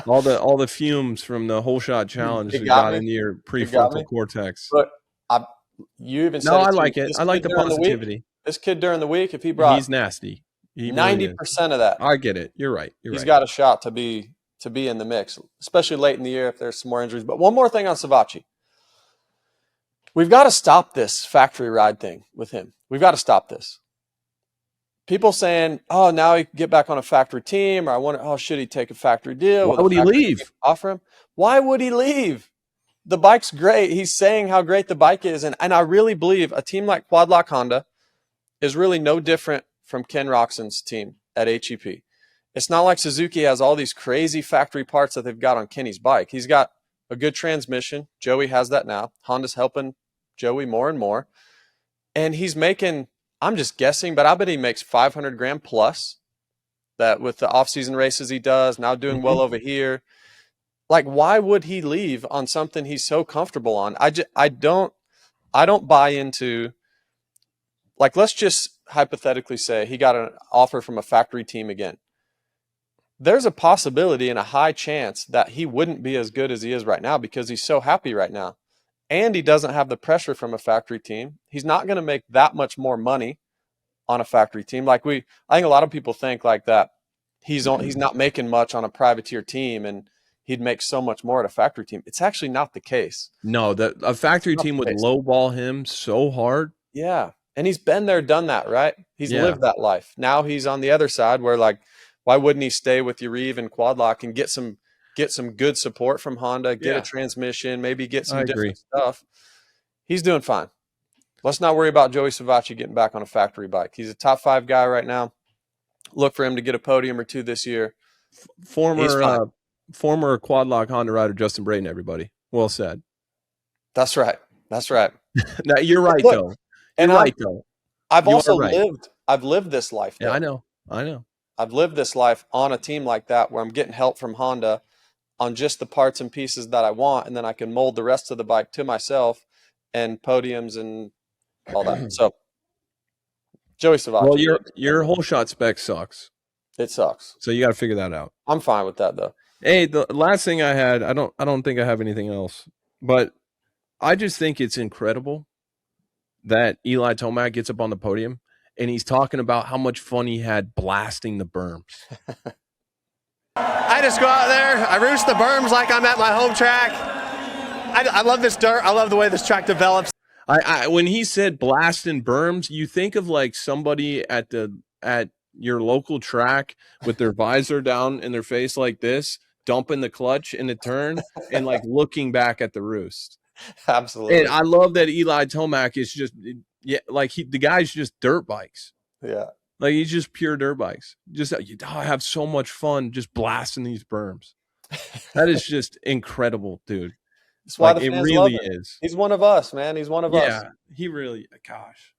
All the fumes from the whole shot challenge that got into your prefrontal cortex. But you even said no, I like it. I like the positivity. This kid during the week, if he brought, he's nasty. 90% of that. I get it. You're right. He's got a shot to be in the mix, especially late in the year if there's some more injuries. But one more thing on Savatgy. We've got to stop this factory ride thing with him. We've got to stop this. People saying, oh, now he can get back on a factory team, or I wonder, oh, should he take a factory deal? Why would he leave? Offer him? Why would he leave? The bike's great. He's saying how great the bike is. And I really believe a team like Quadlock Honda is really no different from Ken Roczen's team at HEP. It's not like Suzuki has all these crazy factory parts that they've got on Kenny's bike. He's got a good transmission. Joey has that now. Honda's helping Joey more and more. And he's making, I'm just guessing, but I bet he makes 500 grand plus that with the off-season races he does, now doing well over here. Like, why would he leave on something he's so comfortable on? I don't buy into, like, let's just hypothetically say he got an offer from a factory team again. There's a possibility and a high chance that he wouldn't be as good as he is right now because he's so happy right now. And he doesn't have the pressure from a factory team. He's not going to make that much more money on a factory team. I think a lot of people think like that. He's not making much on a privateer team and he'd make so much more at a factory team. It's actually not the case. No, a factory team would lowball him so hard. Yeah. And he's been there, done that, right? He's lived that life. Now he's on the other side where, like, why wouldn't he stay with Yariv and Quadlock and get some good support from Honda, get a transmission, maybe get some different stuff? He's doing fine. Let's not worry about Joey Savatgy getting back on a factory bike. He's a top 5 guy right now. Look for him to get a podium or two this year. Former Quadlock Honda rider Justin Brayton, everybody. Well said. That's right. Now, you're right, though. I've also lived this life. Yeah, I know. I've lived this life on a team like that where I'm getting help from Honda on just the parts and pieces that I want, and then I can mold the rest of the bike to myself and podiums and all that. So, Joey Savatgy. Well, your whole shot spec sucks. It sucks. So you got to figure that out. I'm fine with that, though. Hey, the last thing I had, I don't think I have anything else, but I just think it's incredible that Eli Tomac gets up on the podium and he's talking about how much fun he had blasting the berms. I just go out there, I roost the berms like I'm at my home track. I love this dirt. I love the way this track develops. When he said blasting berms, you think of like somebody at your local track with their visor down in their face like this, dumping the clutch in the turn and like looking back at the roost. Absolutely. And I love that Eli Tomac is just, like the guy's just dirt bikes. Yeah. Like he's just pure dirt bikes. Just I have so much fun just blasting these berms. That is just incredible, dude. That's why Like, the it fans really love him. is. He's one of us, man. He's one of us. Yeah, he really, gosh.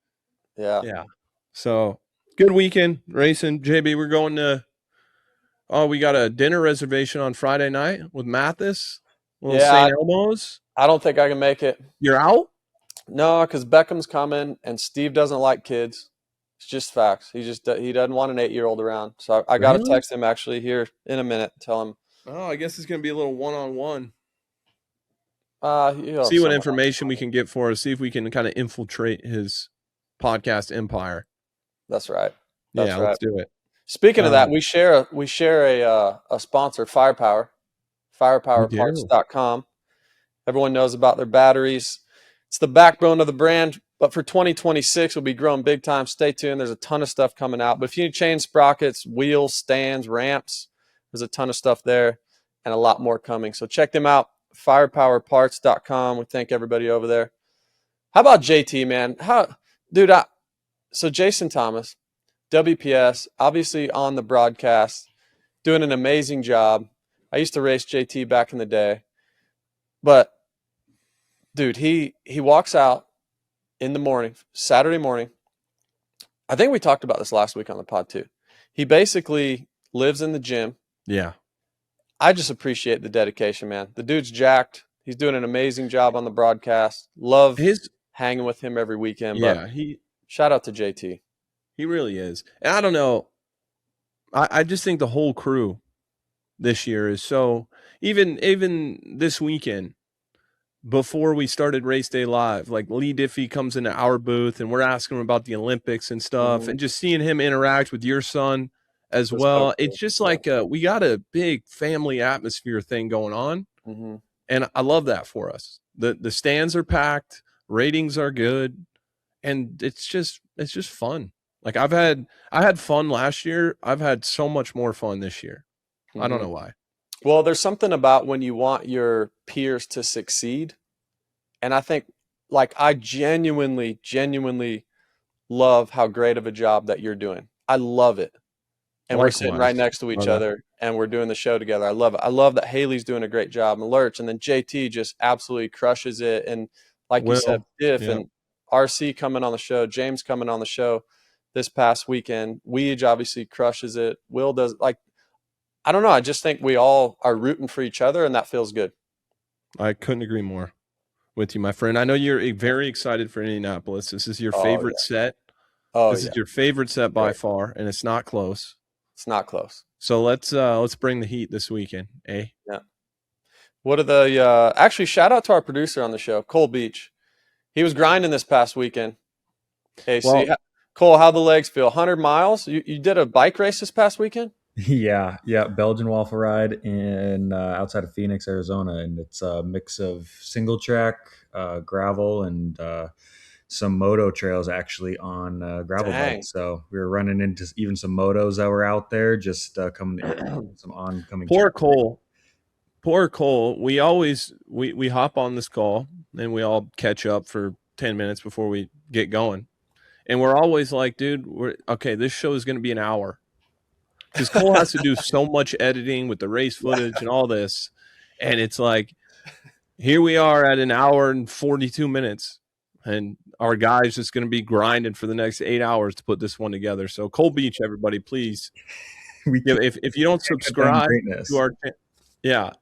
Yeah. Yeah. So good weekend racing. JB, we're going to, we got a dinner reservation on Friday night with Mathis. Little Yeah, St. Elmo's. I don't think I can make it. You're out? No, because Beckham's coming and Steve doesn't like kids. It's just facts. He doesn't want an 8-year-old around. So I got to Really? text him actually here in a minute. Tell him. Oh, I guess it's going to be a little one-on-one. He'll See what have information we can get for us. See if we can kind of infiltrate his podcast empire. That's right. That's yeah, right. let's do it. Speaking of that, we share a sponsor, Firepower, firepowerparts.com. Everyone knows about their batteries. It's the backbone of the brand, but for 2026, we'll be growing big time. Stay tuned. There's a ton of stuff coming out. But if you need chain sprockets, wheels, stands, ramps, there's a ton of stuff there and a lot more coming. So check them out, firepowerparts.com. We thank everybody over there. How about JT, man? So Jason Thomas, WPS, obviously on the broadcast, doing an amazing job. I used to race JT back in the day. But, dude, he walks out in the morning, Saturday morning. I think we talked about this last week on the pod too. He basically lives in the gym. Yeah. I just appreciate the dedication, man. The dude's jacked. He's doing an amazing job on the broadcast. Love hanging with him every weekend. Yeah, but shout out to JT. He really is. And I don't know. I just think the whole crew this year is so, even this weekend, before we started Race Day Live, like Lee Diffie comes into our booth and we're asking him about the Olympics and stuff, and just seeing him interact with your son as well. So cool. It's just like we got a big family atmosphere thing going on. And I love that for us. The stands are packed, ratings are good, and it's just fun. Like I had fun last year. I've had so much more fun this year. I don't know why. Well, there's something about when you want your peers to succeed. And I think, like, I genuinely love how great of a job that you're doing. I love it. And we're sitting right next to each other and we're doing the show together. I love it. I love that Haley's doing a great job and Lurch, and then JT just absolutely crushes it. And like you said, Diff and RC coming on the show, James coming on the show this past weekend. Weege obviously crushes it. Will does. Like, I don't know. I just think we all are rooting for each other, and that feels good. I couldn't agree more with you, my friend. I know you're very excited for Indianapolis. This is your favorite set. This is your favorite set by far, and it's not close. It's not close. So let's bring the heat this weekend, eh? Yeah. What are the actually, shout out to our producer on the show, Cole Beach. He was grinding this past weekend. Hey, Cole, how the legs feel? 100 miles? You did a bike race this past weekend? Yeah, Belgian waffle ride in outside of Phoenix, Arizona, and it's a mix of single track, gravel, and some moto trails actually on gravel bikes. So we were running into even some motos that were out there, just coming some oncoming. Poor Cole. We always we hop on this call and we all catch up for 10 minutes before we get going, and we're always like, dude, this show is going to be an hour. Because Cole has to do so much editing with the race footage and all this. And it's like, here we are at an hour and 42 minutes. And our guy's just going to be grinding for the next 8 hours to put this one together. So Cole Beach, everybody, please. If you don't subscribe to our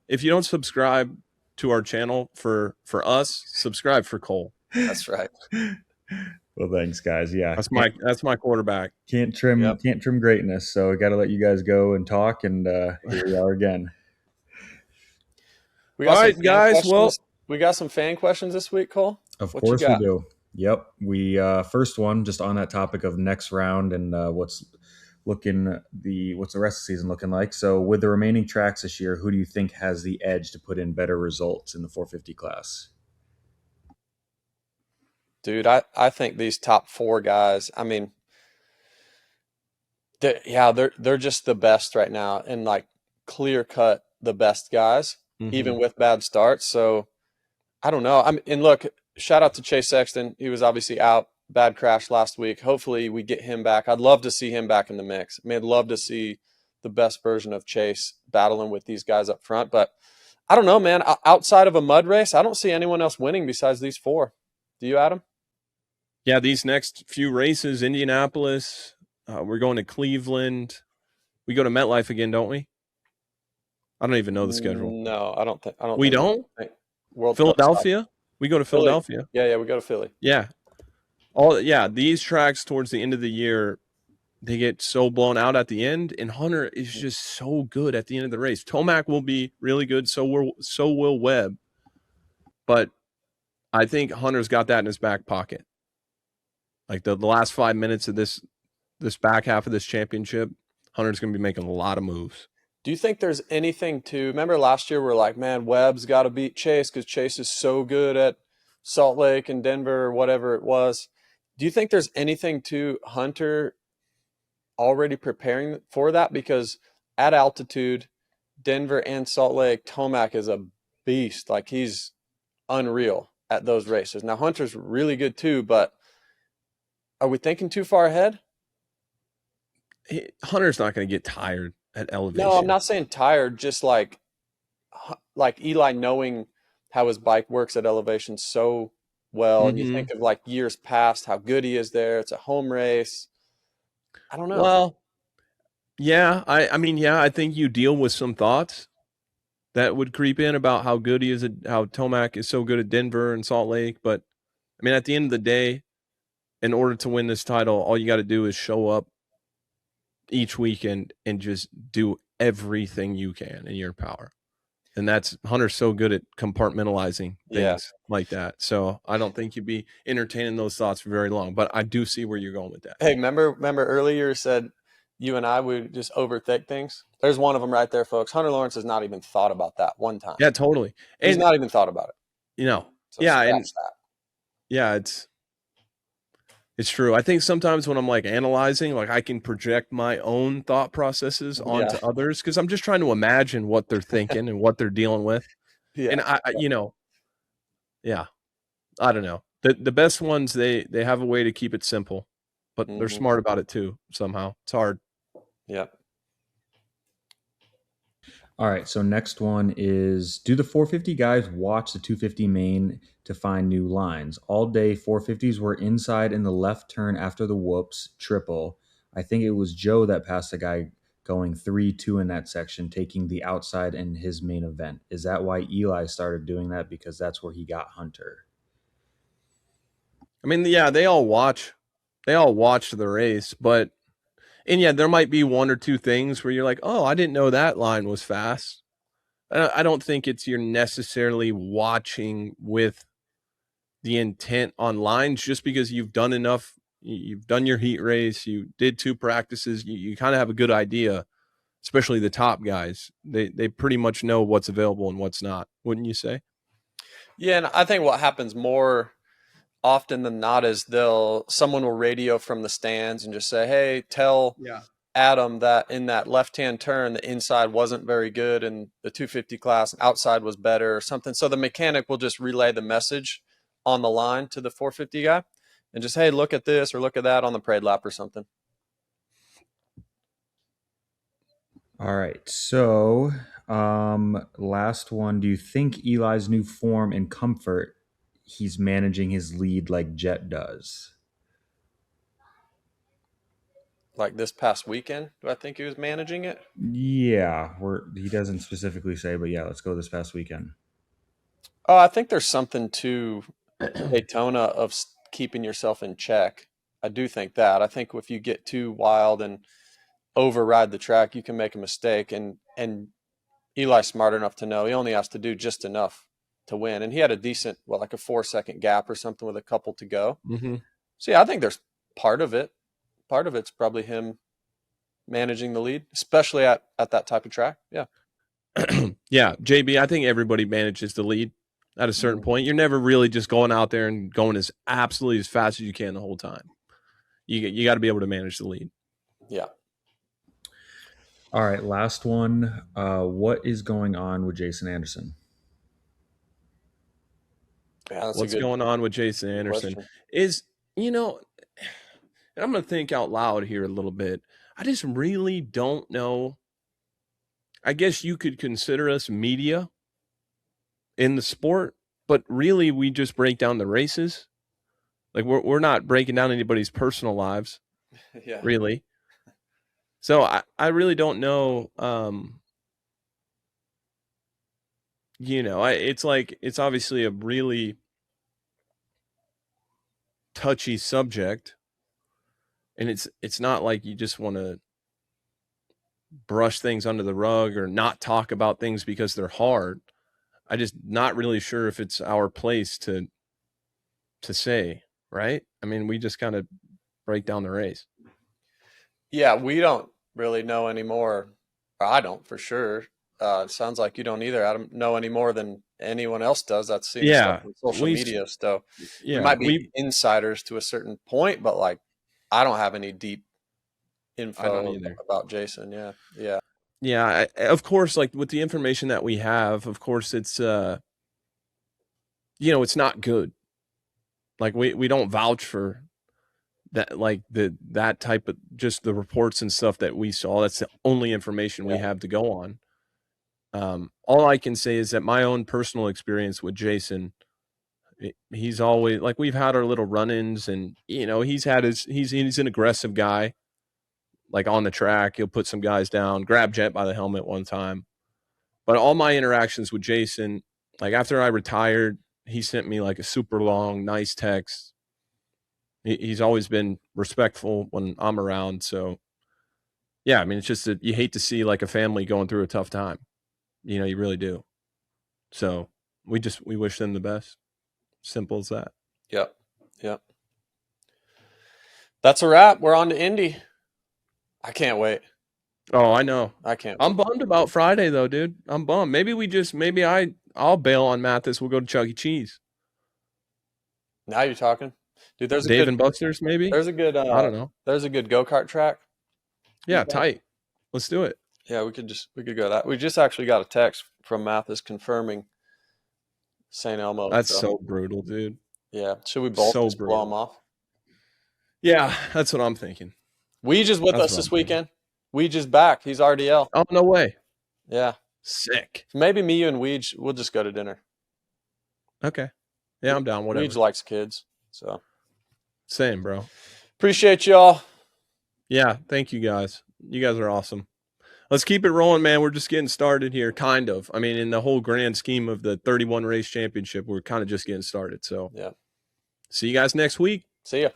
if you don't subscribe to our channel for us, subscribe for Cole. That's right. Well, thanks, guys. Yeah, that's my quarterback. Can't trim greatness. So we got to let you guys go and talk. And here we are again. All right, guys. Well, we got some fan questions this week, Cole. Of course we do. Yep. We first one just on that topic of next round and what's the rest of the season looking like. So with the remaining tracks this year, who do you think has the edge to put in better results in the 450 class? Dude, I think these top 4 guys, I mean, They're just the best right now, and like clear cut the best guys, even with bad starts. So I don't know. And look, shout out to Chase Sexton. He was obviously out, bad crash last week. Hopefully we get him back. I'd love to see him back in the mix. I mean, I'd love to see the best version of Chase battling with these guys up front. But I don't know, man. Outside of a mud race, I don't see anyone else winning besides these four. Do you, Adam? Yeah, these next few races, Indianapolis, we're going to Cleveland. We go to MetLife again, don't we? I don't even know the schedule. No, I don't think. We don't? World Philadelphia? We go to Philly. Philadelphia. Yeah, we go to Philly. Yeah. These tracks towards the end of the year, they get so blown out at the end, and Hunter is just so good at the end of the race. Tomac will be really good, so will Webb. But I think Hunter's got that in his back pocket. Like the last 5 minutes of this back half of this championship, Hunter's going to be making a lot of moves. Do you think there's anything to – remember last year we're like, man, Webb's got to beat Chase because Chase is so good at Salt Lake and Denver or whatever it was. Do you think there's anything to Hunter already preparing for that? Because at altitude, Denver and Salt Lake, Tomac is a beast. Like he's unreal at those races. Now Hunter's really good too, but are we thinking too far ahead? Hunter's not going to get tired at elevation. No, I'm not saying tired, just like Eli knowing how his bike works at elevation so well. And you think of like years past, how good he is there. It's a home race. I don't know. Well, yeah, I think you deal with some thoughts that would creep in about how good he is how Tomac is so good at Denver and Salt Lake. But I mean, at the end of the day, in order to win this title, all you got to do is show up each weekend and just do everything you can in your power. And that's Hunter's so good at compartmentalizing things like that. So I don't think you'd be entertaining those thoughts for very long, but I do see where you're going with that. Hey, remember earlier you said you and I would just overthink things? There's one of them right there, folks. Hunter Lawrence has not even thought about that one time. Yeah, totally. He's not even thought about it. So It's true. I think sometimes when I'm like analyzing, like I can project my own thought processes onto others because I'm just trying to imagine what they're thinking and what they're dealing with. Yeah. And I don't know. The best ones, they have a way to keep it simple, but they're smart about it too. Somehow it's hard. Yeah. All right, so next one is, do the 450 guys watch the 250 main to find new lines? All day, 450s were inside in the left turn after the whoops, triple. I think it was Joe that passed the guy going 3-2 in that section, taking the outside in his main event. Is that why Eli started doing that? Because that's where he got Hunter. I mean, yeah, they all watched the race, but there might be one or two things where you're like, oh, I didn't know that line was fast. I don't think you're necessarily watching with the intent on lines just because you've done enough. You've done your heat race. You did 2 practices. You kind of have a good idea, especially the top guys. They pretty much know what's available and what's not, wouldn't you say? Yeah, and I think what happens more often than not is someone will radio from the stands and just say, hey, tell Adam that in that left-hand turn, the inside wasn't very good and the 250 class and outside was better or something. So the mechanic will just relay the message on the line to the 450 guy and just, hey, look at this or look at that on the parade lap or something. All right, so last one. Do you think Eli's new form and comfort, he's managing his lead like Jet does? Like this past weekend, do I think he was managing it? Yeah, he doesn't specifically say, but yeah, let's go this past weekend. Oh, I think there's something to Daytona of keeping yourself in check. I do think that. I think if you get too wild and override the track, you can make a mistake. And Eli's smart enough to know he only has to do just enough to win. And he had a decent, like a 4-second gap or something with a couple to go. Mm-hmm. So, yeah, I think there's part of it. Part of it's probably him managing the lead, especially at that type of track. Yeah. Yeah, JB, I think everybody manages the lead at a certain point. You're never really just going out there and going as absolutely as fast as you can the whole time. You got to be able to manage the lead. Yeah. All right, last one. What is going on with Jason Anderson? Yeah, that's What's a good going on with Jason Anderson question. is, and I'm going to think out loud here a little bit. I just really don't know. I guess you could consider us media in the sport, but really we just break down the races. Like we're not breaking down anybody's personal lives, Yeah. really. So I really don't know. It's obviously a really touchy subject, and it's not like you just want to brush things under the rug or not talk about things because they're hard. I just not really sure if it's our place to say, right? I mean, we just kind of break down the race. Yeah, we don't really know anymore. I don't for sure. It sounds like you don't either. I don't know any more than anyone else does. That's seen stuff on social media. So we might be insiders to a certain point, but like I don't have any deep info about Jason. Yeah. Of course, like with the information that we have, of course, it's it's not good. Like we don't vouch for that, like that type of just the reports and stuff that we saw. That's the only information we have to go on. All I can say is that my own personal experience with Jason, he's always like, we've had our little run-ins, and he's an aggressive guy. Like on the track, he'll put some guys down, grab Jet by the helmet one time. But all my interactions with Jason, like after I retired, he sent me like a super long, nice text. He's always been respectful when I'm around. So, yeah, I mean, it's just that you hate to see like a family going through a tough time. You really do. So we wish them the best. Simple as that. Yep. That's a wrap. We're on to Indy. I can't wait. Oh, I know. I can't. I'm bummed about Friday though, dude. I'm bummed. Maybe I'll bail on Mathis. We'll go to Chuck E. Cheese. Now you're talking, dude. There's a Dave good and Buster's, maybe. There's a good. I don't know. There's a good go-kart track. Yeah, tight. Let's do it. Yeah, we could go that. We just actually got a text from Mathis confirming St. Elmo. That's so brutal, dude. Yeah, should we both just blow him off? Yeah, that's what I'm thinking. Weege is with us this weekend. Weege is back. He's RDL. Oh, no way. Yeah. Sick. Maybe me, you, and Weege, we'll just go to dinner. Okay. Yeah, I'm down. Whatever. Weege likes kids, so. Same, bro. Appreciate y'all. Yeah, thank you guys. You guys are awesome. Let's keep it rolling, man. We're just getting started here, kind of. I mean, in the whole grand scheme of the 31 race championship, we're kind of just getting started. So, yeah. See you guys next week. See ya.